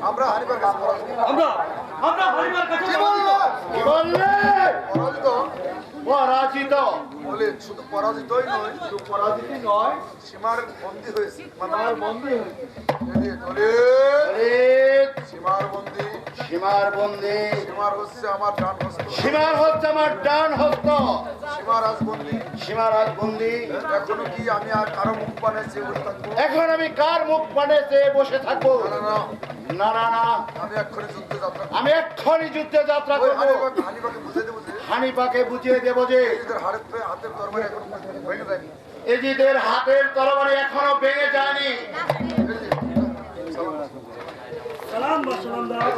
আমরা হানিফার কাছে পরাজিত। কি বললে? পরাজিত পরাজিত। বলে শুধু পরাজিতই নয়, শুধু পরাজিতই নয়, সীমার বন্দী হয়েছে। আমার বন্দী হয়েছে। সীমার বন্দী, সীমার বন্দী, সীমার হচ্ছে আমার ডান হস্ত, সীমার হচ্ছে আমার ডান হস্ত। সীমার আজ বন্দী। সীমার আজ বন্দী। এখনো কি আমি আর কারো মুখ পানে চেয়ে বসে থাকবো? এখন আমি কার মুখ পানে চেয়ে বসে থাকবো? না, না, না না না, আমি এক্ষুনি যুদ্ধে যাত্রা করবো। আমি এক্ষুনি যুদ্ধে যাত্রা ওই করবো। হানিফাকে বুঝে দেবো যে হানিফাকে বুঝিয়ে দেবো যে এদের হাতের তরবারি এখন ভেঙে যায়নি। এজিদের হাতের তরবারি এখনো ভেঙে যায়নি। সালাম বা সালাম দাও।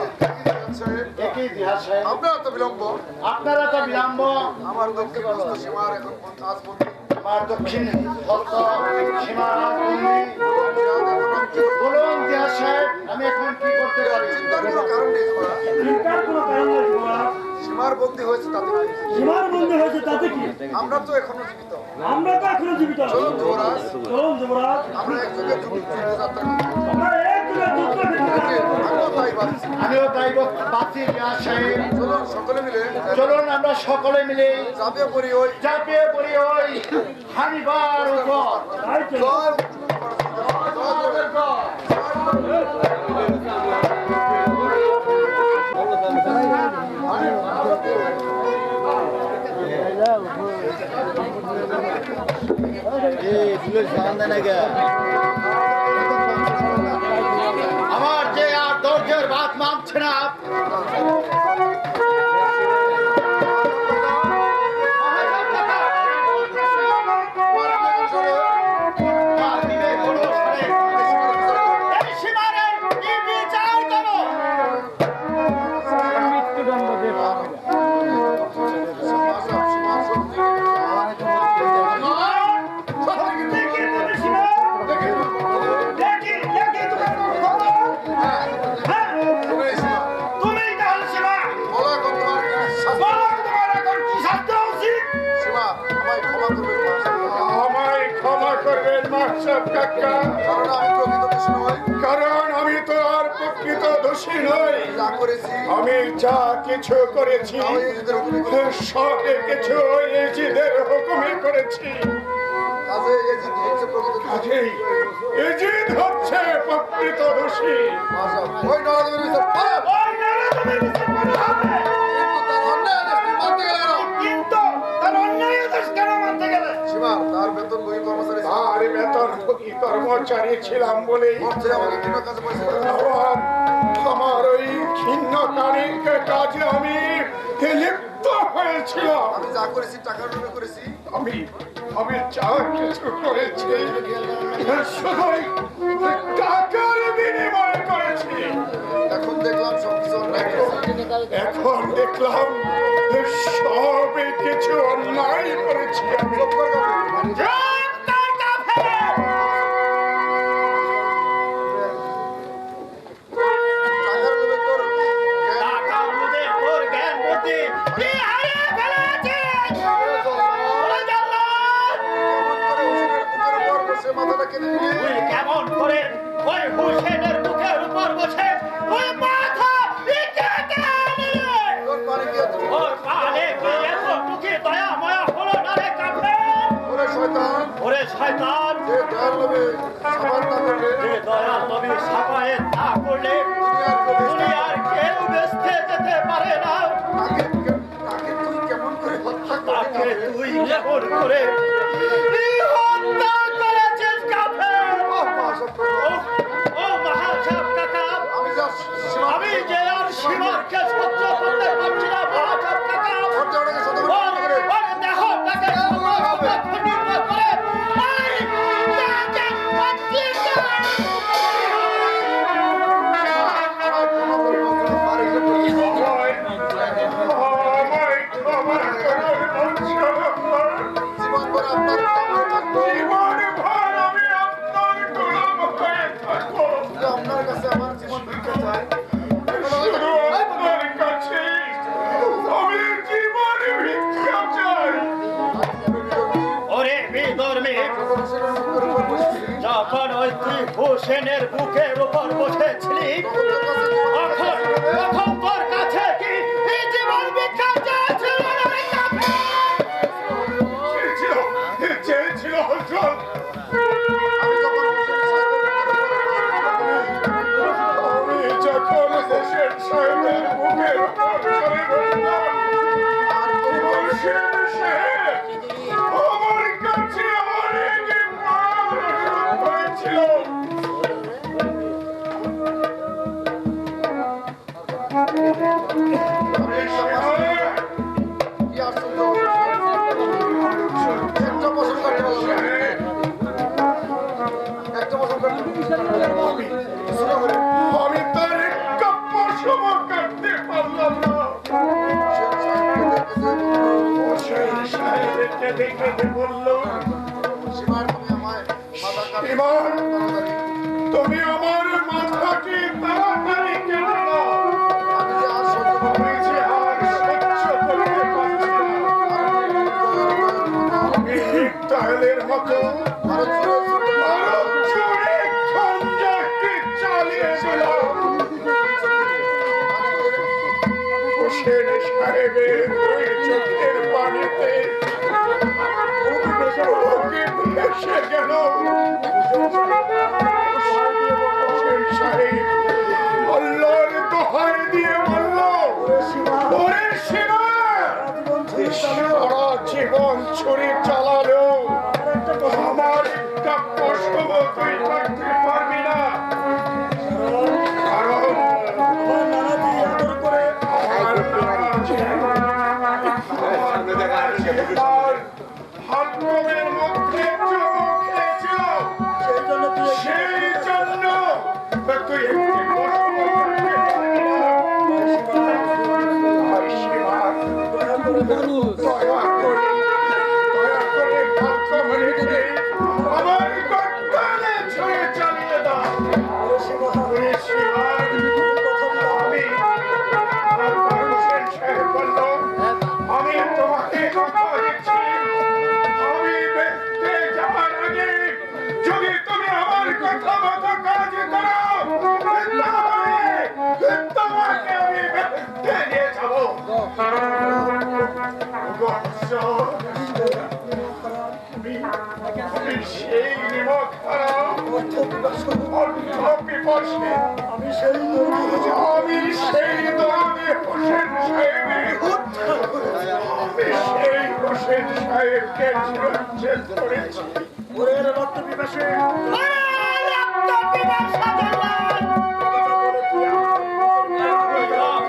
একই ইতিহাস সাহেব। আপনার তো বিলম্ব আপনারা তো বিলম্ব, আমার দক্ষিণ হস্ত সীমার এখন কাজ বন্ধ আমার দক্ষিণ হস্ত সীমার বন্দি। বলুন ইতিহাস সাহেব, আমি এখন কি করতে পারি? চিন্তার কোনো কারণ নেই যুবরাজ। চিন্তার কোনো কারণ নেই যুবরাজ। সীমার বন্দী হয়েছে তাতে কি? সীমার বন্ধ হয়েছে তাতে কি? আমরা তো এখনো জীবিত। আমরা তো এখনো জীবিত আছি। চলুন যুবরাজ, চলুন যুবরাজ, আমরা একযোগে যুদ্ধযাত্রা করি। আমরা এক যুগে যুদ্ধ ক্ষেত্রে যাবো। আমিও তাই ভাবছি। আমিও তাই বাঁচি ইতিহাস সাহেব। চলুন সকলে মিলে চলুন আমরা সকলে মিলে ঝাঁপিয়ে পড়ি ওই ঝাঁপিয়ে পড়ি ওই হানিবার উপর। তাই তো। জয় আমার যে আর ধৈর্যের বাদ মানছে না, আর বিবেক অনুসারে এই সীমারের কি বিচার করো? দেখি তুমি সীমা। দেখি, দেখি তোমার খবর। হ্যাঁ, তুমিই তাহলে সীমা। বলো তোমার এখন কি শাস্তি হওয়া উচিত? আমায় ক্ষমা করবেন মাস্টার কাকা, কারণ আমি তো আর প্রকৃত দোষী নই। আমি যা কিছু করেছি সব কিছু এজিদের হুকুমে করেছি। কাজেই এজিদ হচ্ছে প্রকৃত দোষী। ওই নারাজমের বিচার করা হবে। কিন্তু তার অন্যায় আদেশ কেন মানতে গেলে? তার বেতন বই কর্মচারী আর বেতনভোগী কর্মচারী ছিলাম বলেই আমাকে কিনো কাজে পয়সা আমার ওই ঘৃণ্যকারীর কাজে আমি লিপ্ত হয়েছিলাম। আমি যা করেছি টাকার জন্য করেছি। আমি যা কিছু করেছি শুধুই টাকার বিনিময়ে করেছি। এখন দেখলাম সবকিছু অন্যায় করেছি। এখন দেখলাম সবে কিছু অন্যায় করেছি আমি। টাকার লোভে তোর জ্ঞান টাকার লোভে তোর জ্ঞান বুদ্ধি কি হারিয়ে ফেলেছিস? ওরে জাল্লাদ! সে মাথাটা কেটে নিয়ে তুই কেমন করে ওই হুসেনের বুকের উপর বসে ওই মাথা কেটে নিলি? তোর পানি দিয়ে ওর পানে কি এতটুকু দয়া মায়া হলো না রে কাফের? ওরে শয়তান, ওরে শয়তান! যে দয়ার লোভে সাবান না করলে যে দয়া তুমি সাফায়েত না করলে দুনিয়ার কেউ বেঁচতে যেতে পারে না। তাকে তুই কেমন করে হত্যা তাকে করলি? তুই কেমন করে হত্যা করেছিস কাফের? ও মহাসাব কাকা, আমি যা আমি যে আর সীমারকে সহ্য করতে পারছি না মহাসাব কাকা। ওটাকে শত ওর দেহটাকে খণ্ডিত করে এই তাকে বাঁচিয়ে দাও। আমায় ক্ষমা করুন বংশধর। জীবনভর আপনার কামড়ে থাকবো। জীবনভর আমি আপনার গোলাম হয়ে থাকবো। আপনার কাছে আমার জীবন ভিক্ষা চাই। শুধু আপনার কাছে আমি জীবন ভিক্ষা চাই। ওরে বিধর্মী, যখন ওই তুই হোসেনের বুকের উপর বসেছিলি তখন তোর কাছে কি এই জীবন ভিক্ষা চেয়েছিল না রে কাফের? চেয়েছিল হজরত। আমি যখন আমি যখন হোসেন সাহেবের বুকের উপর চলে বসলাম, হোসেন সাহেব আমার কাছে অনেক বড় হয়েছিল। কি আশ্চর্য একটা বছর কাটতে পারলাম না। একটা বছর কাটতে আমি তার কেঁদে কেঁদে বলল, সীমার তুমি আমায় মাথা কাটে সীমা, তুমি আমার মাথাকে তাড়াতাড়ি কেটে দাও। আমি যে আর সহ্য করবো আমি যে আর সহ্য করতে পারছি না। আমি ইসরায়েলের মতো আরো জোরে আরো জোরে খঞ্জরটি চালিয়ে দিলাম। হোসেন সাহেবের দুই চোখের পানিতে ওকে ভেসে গেল। হোসেন সাহেব আল্লাহর দোহাই দিয়ে বলল, ওরে সীমা, সারা জীবন ছুরি চালালো আমার একটা প্রশ্ন তুই করতে পারবি না, কারণ আমার নানাজি আমার হাতমের মধ্যে চুমু খেয়েছিল, সেই জন্য তুই একটি প্রশ্ন করতে পারবি না। আর সীমা, দয়া করে ভাগ্য ভেঙে আমার গর্দানে ছুঁয়ে চালিয়ে দাও। ওরে সীমা, আমি হোসেন সাহেব বলল, আমি তোমাকে কথা দিচ্ছি, আমি বেঁচে যাওয়ার আগে যদি তুমি আমার কথা মতো কাজ করো, তাহলে তোমাকে আমি বেঁচে নিয়ে যাবো। আমি সেই নিমক হারাম, আমি সেই দরদে হোসেন সাহেবের আমি সেই হোসেন সাহেবকে চিরঞ্জেল করেছি। রক্ত পিপাসা করলাম।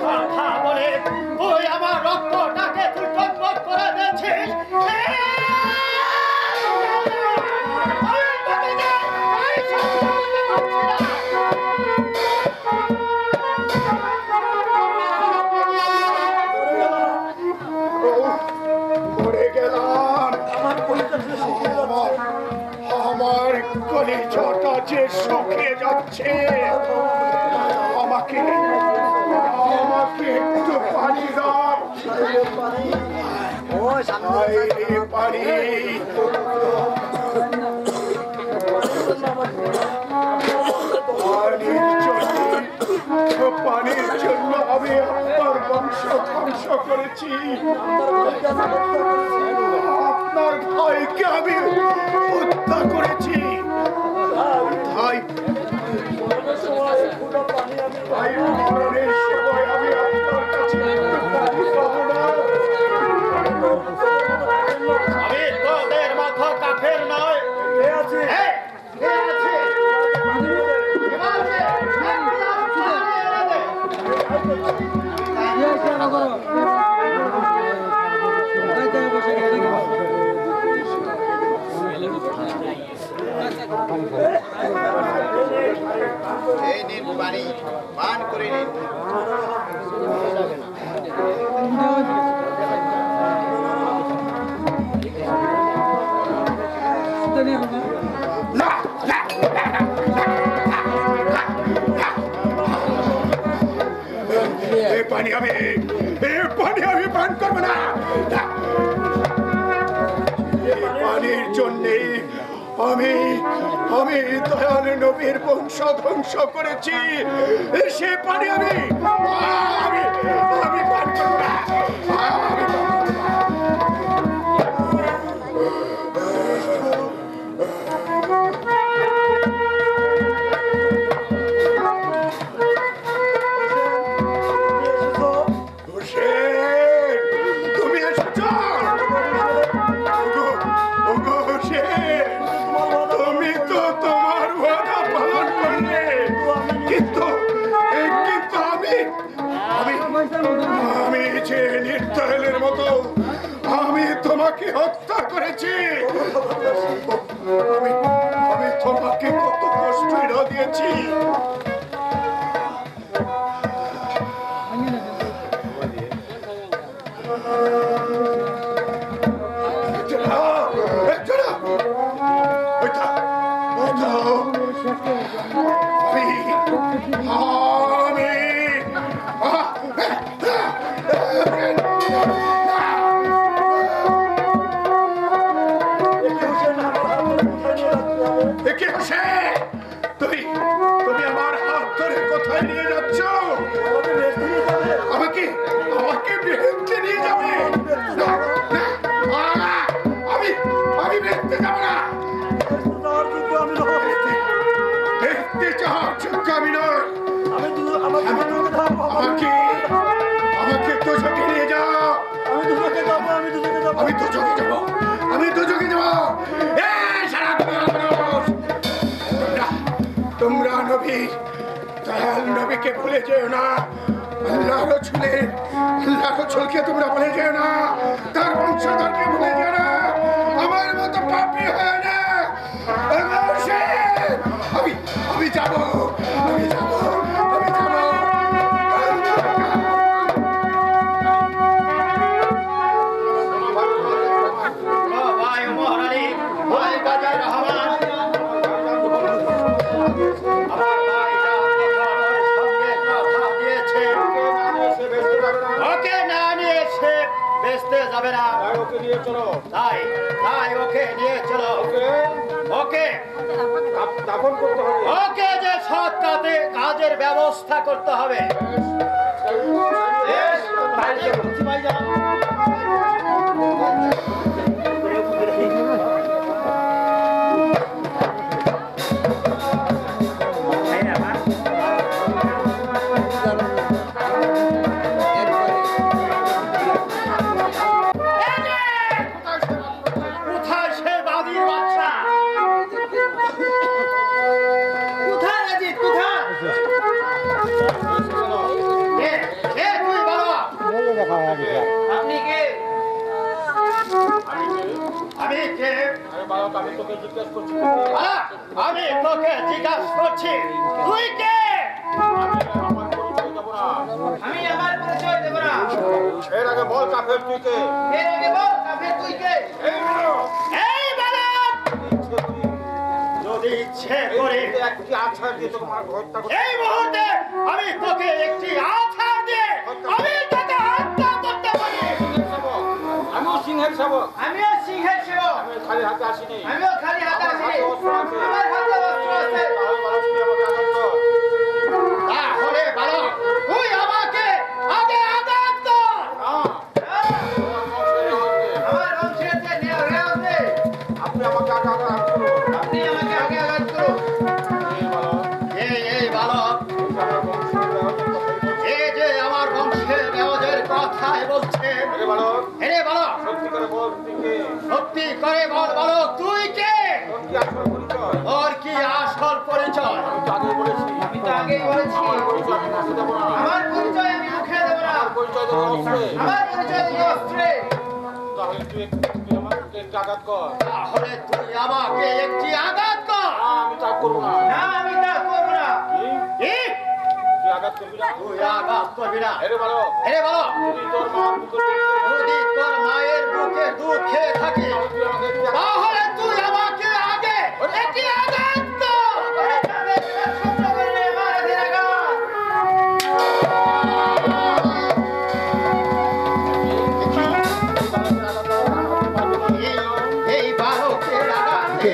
কথা বলে তুই আমার রক্তটাকে তুই টকবক করে দিয়েছিস। মরে গেলাম, আমার কলিজাটা যে শুকিয়ে যাচ্ছে, আমাকে একটু পানি দাও। পানি পানির জন্য আমি আপনার বংশ ধ্বংস করেছি, আপনার ভাইকে আমি হত্যা করেছি। ভাই মরণের সময় আমি আপনার কাছে একটু পানি পাবো না? আমি তোদের মতো কাফের নয়। কে আছে? কে আছে? এই নিন পানি পান করে নিন। এই পানি আমি পান করবো না। এই পানির জন্যে আমি দয়াল নবীর বংশ ধ্বংস করেছি। সে পানি আমি পান করবো না। তুমি এসেছো? তুমি তো তোমার ওয়াদা পালন করলে, কিন্তু আমি যে নির্দয়ের মতো আমি তোমাকে হত্যা করেছি। আমি তোমাকে কত কষ্ট দিয়েছি। বসে তুমি তুমি আমার হাত ধরে কোথায় নিয়ে যাচ্ছ? আমাকে আমাকে বেহেশতে নিয়ে যাবে? না, না, আমি আমি বেহেশতে যাব না। দেখতে চাওয়ার যোগ্য আমি নই। আমাকে আমাকে দোজখে নিয়ে যাও। আমি দোজখে যাব। আমি দোজখে যাব। এই সারা দুনিয়ার মানুষ, তোমরা নবী দয়াল নবীকে ভুলে যেও না। আল্লাহ রসুলকে তোমরা ভুলে যেও না। তার বংশধরকে ভুলে যেও না। আমার মতো পাপী হয় না। আমি আমি যাব। আমি যাব। আমি যাব। ও ভাই ওমর আলী, ভাই গাজী রহমান, আমার ভাই যা ওর সঙ্গে কথা দিয়েছে, ওকে না নিয়ে সে বেচতে যাবে না। তাই তাই ওকে নিয়ে চলো। ওকে ওকে যে সৎ কাজের ব্যবস্থা করতে হবে। কোথায় সে বাদীর বাচ্চা? কোথায় রাজিত? কোথায়? কে তুই বলো? আপনি কে? আমি কে? আমি তোকে জিজ্ঞাসা করছি তুই কে? আমি আমার পরিচয় দেব না। এর আগে বল কাফের তুই কে? এর আগে বল কাফের তুই কে? এই বালক, যদি ইচ্ছে করে একটি আছাড় দিয়ে তোকে হত্যা করতে এই মুহূর্তে আমি তোকে একটি আছাড় দিয়ে আমি তোকে হত্যা করতে পারি। আমিও সিংহের শাবক। আমিও সিংহের সেবক। আমি খালি হাতে আসিনি। আমিও খালি হাতে আসিনি। অস্ত্র আছে। আমার হাতে অস্ত্র আছে। তাহলে মানুষ তুই আমাকে আঘাত কর। তাহলে বালক, তুই আমাকে আগে আঘাত কর। আমার বংশের যে রেওয়াজ নেই, আপনি আমাকে আঘাত করুন। আপনি আমাকে আগে আঘাত করুন। এই বালক, এই যে আমার বংশের রেওয়াজের কথাই বলছে। আরে বালক, হে বালক, সত্যি করে বল তুই কে? সত্যি করে বল বালক, তুই কে? তোর কি আসল পরিচয়? ওর কি আসল পরিচয়? আমি তো আগেই বলেছি। আমি তো আগেই বলেছি আমার পরিচয় আমি মুখে দেবো না। আমার পরিচয় আমি মুখে দেব না। আমার পরিচয় দেবো অস্ত্রে। আমার পরিচয় দেব অস্ত্রে। তাহলে তুই আমাকে একটু আঘাত কর। তাহলে তুই আমাকে একটি আঘাত কর। না, আমি তা করবো না। না, আমি তা করব না। কি? কি? তুই আঘাত করবি না? তুই আঘাত করবি না। আরে বালক, হে বালক, যদি তোর মার বুকের যদি তোর মায়ের বুকে দুধ খেয়ে থাকি, তুই আমাকে একটু আঘাত তাহলে তুই আমাকে আগে একটি আঘাত কর। সহ্য করলে আমার হাতের আঘাত। এই বালকের আঘাতে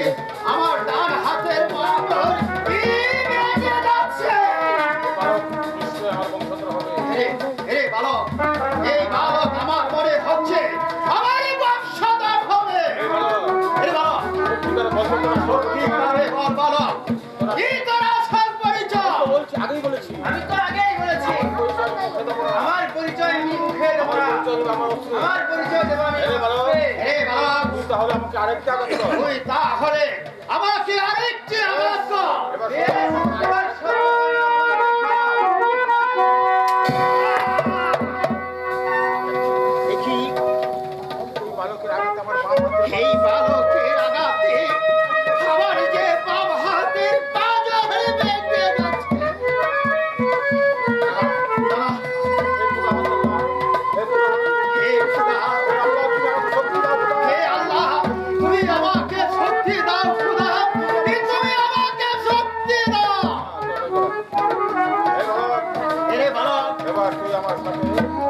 আমার ডান হাতের মাথা কি বেজে যাচ্ছে। নিশ্চয়ই আমার বংশধর হবে। হে বালক, এই বালক আমার মনে হচ্ছে আমারই বংশধর হবে। এই বালক, হে বালক, সত্যিকারে বলবো তো না? সত্যিকারে বল বালক, কি তোর আসল পরিচয়? বলছি, আগেই বলেছি। আমি তো আগেই বলেছি পরিচয় আমি মুখে দেবো না। আমার পরিচয় আমি মুখে দেব আমার না। পরিচয় দেবো আমার অস্ত্রে। আমার পরিচয় দেব আমি হে বালক। অস্ত্রে। হে বালক, তুই তাহলে আমাকে আরেকটা আঘাত কর। তুই তাহলে আমাকে আরেকটি আঘাত কর। এবার এবার সত্য করে আমার দেখি তুই বালকের আঘাতে আমার বাম হাতে এই বালকের আঘাতে আমার যে বাম হাতের পাঁজর ভেঙে যাচ্ছে। হে খোদা, হে আল্লাহ, তুমি আমাকে শক্তি দাও খোদা, তুমি আমাকে শক্তি দাও। হে বালক, এবার তুই আমার সাথে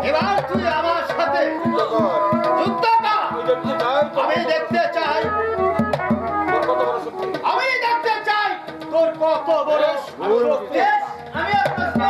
এবার তুই আমার সাথে যুদ্ধ কর। যুদ্ধ কর। তুই দেখতে চাই আমি দেখতে চাই, তোর কত বড় শক্তি। আমি দেখতে চাই বেশ, আমিও প্রস্তুত।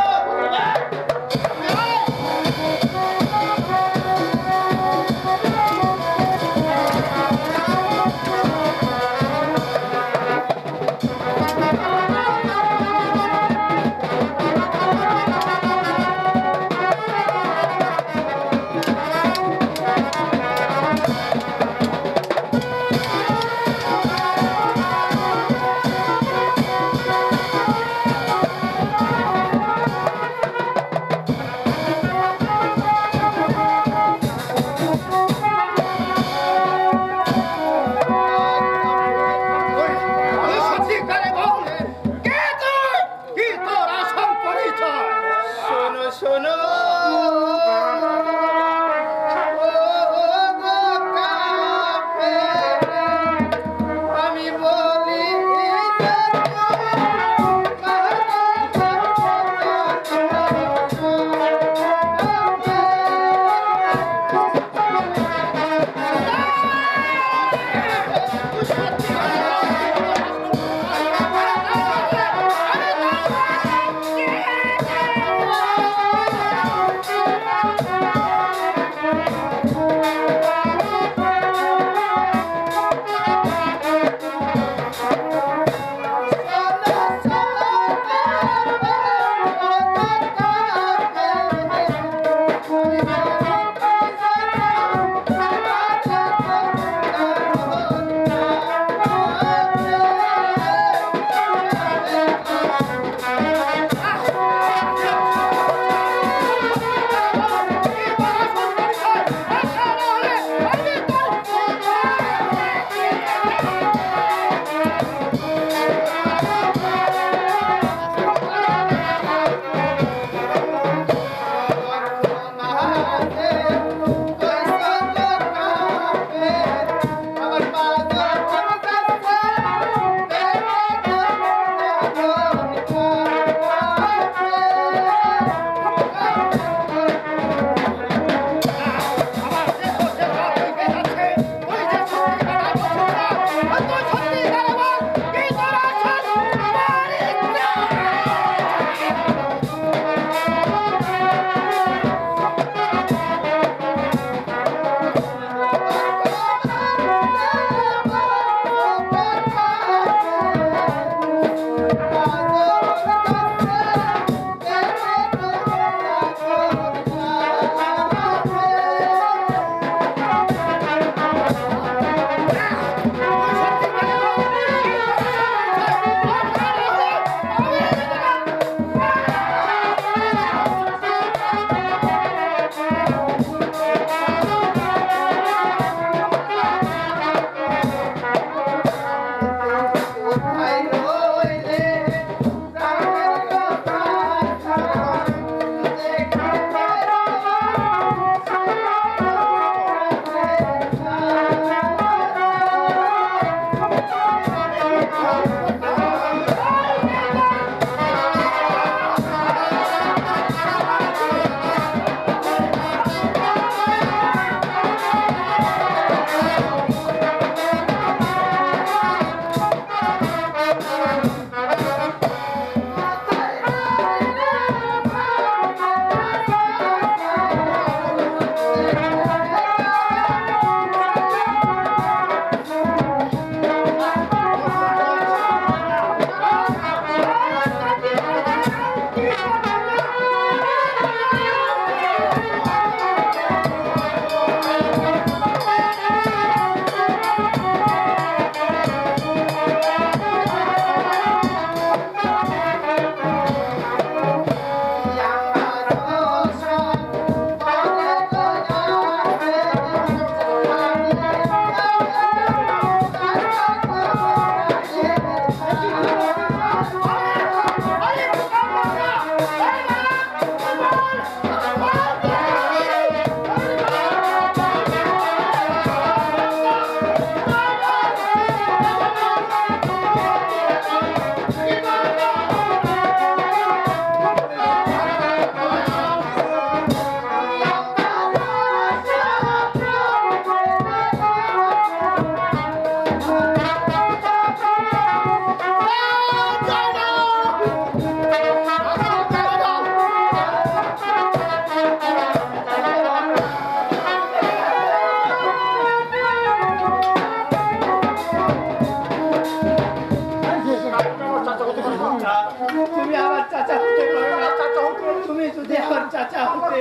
আমার চাচা হতে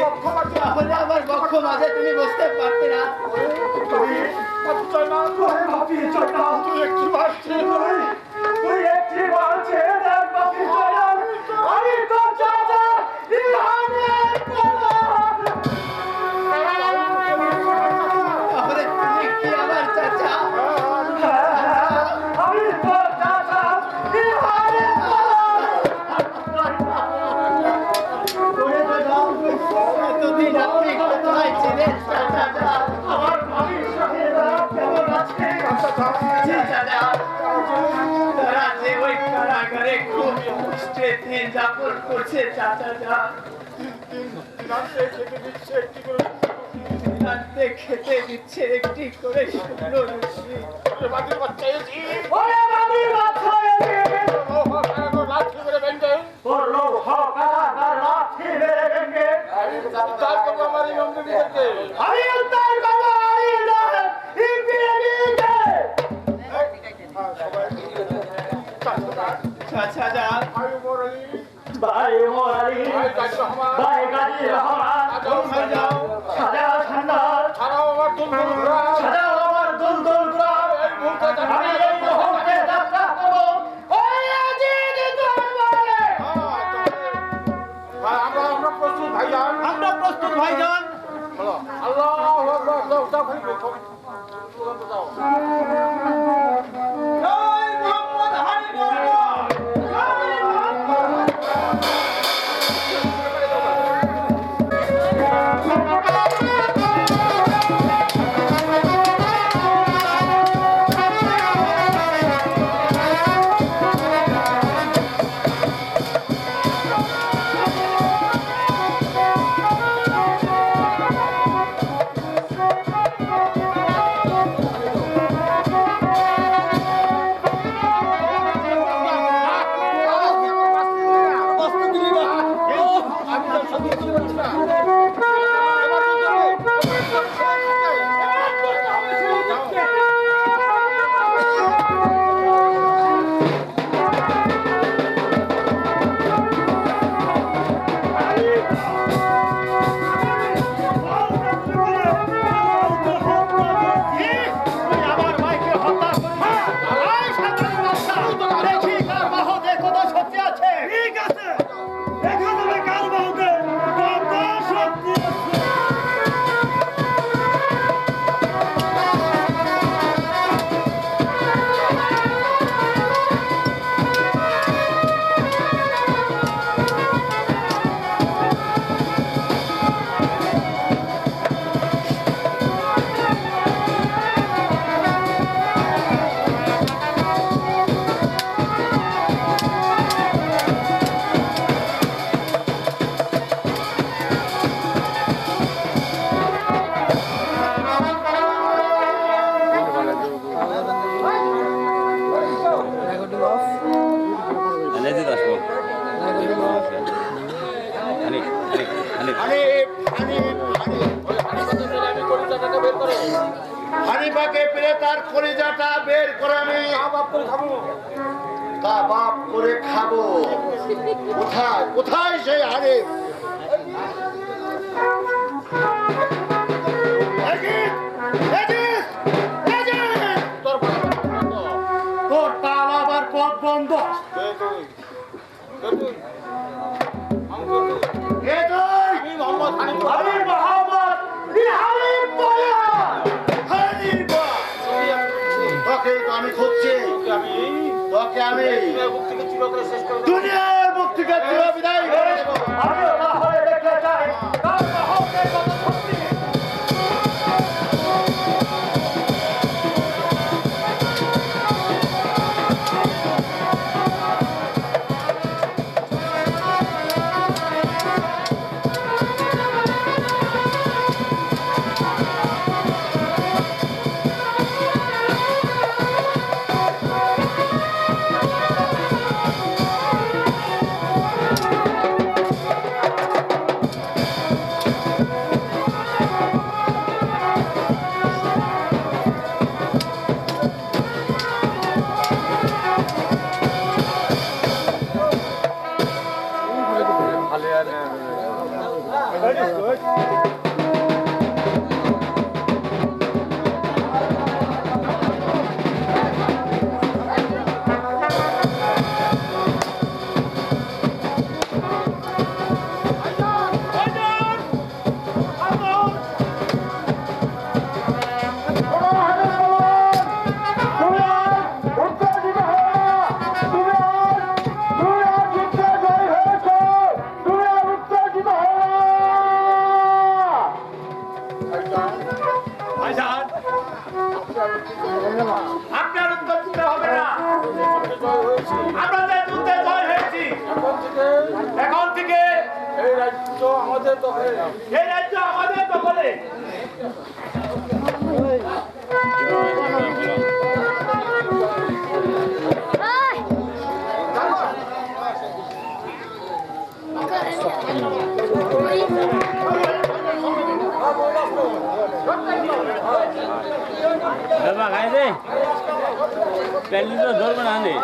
তাহলে আমার বক্ষ মাঝে তুমি বসতে পারতে না। তুই একটি বার ছেড়ে দে। তুই একটি বার ছেড়ে দে বাপি চয়ন, আমি তো চাচা ইহানের প্রধান। তাহলে তুমি কি আমার চাচা? আমি তো চাচা ইহানের এতদিন আপনি কোথায় ছিলেন চাচা? আমার ভাবির সঙ্গেরা কেমন আছে? চাচা তারা যে ওই কারাগারে খুব কষ্টে দিন যাপন করছে চাচা। রাতে খেতে দিচ্ছে একটি করে শুকনো রুটি। বাদির বাচ্চা এসি ওরে বাবির বাচ্চা এসে লাঠি করে বেঁধে বললো হকার লাঠি মেরে ভেঙে উদ্ধার করবো আমার এই অন্ধবিদেরকে। আমি উদ্ধার করবো এই পৃথিবীকে। চাচা যান ভাই বড়ি ভাই মোরালি ভাই গাজী রহমান ভাই গাজী রহমান সাজাও সাজাও ঠান্ডার ছাড়াও আমার দুলদুল ঘোড়া। সাজাও আমার দুলদুল গ্রাম। এই মুহূর্তে আমি এই মুহূর্তে যাত্রা করবো ওই আজিজ দরবারে। আমরা প্রস্তুত ভাইজান। আমরা প্রস্তুত ভাইজান। আল্লাহ আকবার দাও দাও ভাই দাও জয় মোহাম্মদ হানি বলরাম, জয় মোহাম্মদ। হানিফাকে পেলে তার কলিজাটা বের করে আমি কাবাব করে খাবো। কোথায় কোথায় সেই হানিফ? তোর পাল আবার পথ বন্ধ। আমি মোহাম্মদ হানিফ বলরাম। তোকে তো আমি খুঁজছি, তোকে আমি দুনিয়ার মুখ থেকে চিরবিদায় করে দেবো। আমিও তাহলে দেখতে চাই কার সাহসের কত শক্তি। আপনার উত্তর দিতে হবে না। আমরা যে যুদ্ধে জয় হয়েছি, এখন থেকে এই রাজ্য আমাদের দখলে। এই রাজ্য আমাদের দখলে। Bapak, ini, pelito, dorman ane.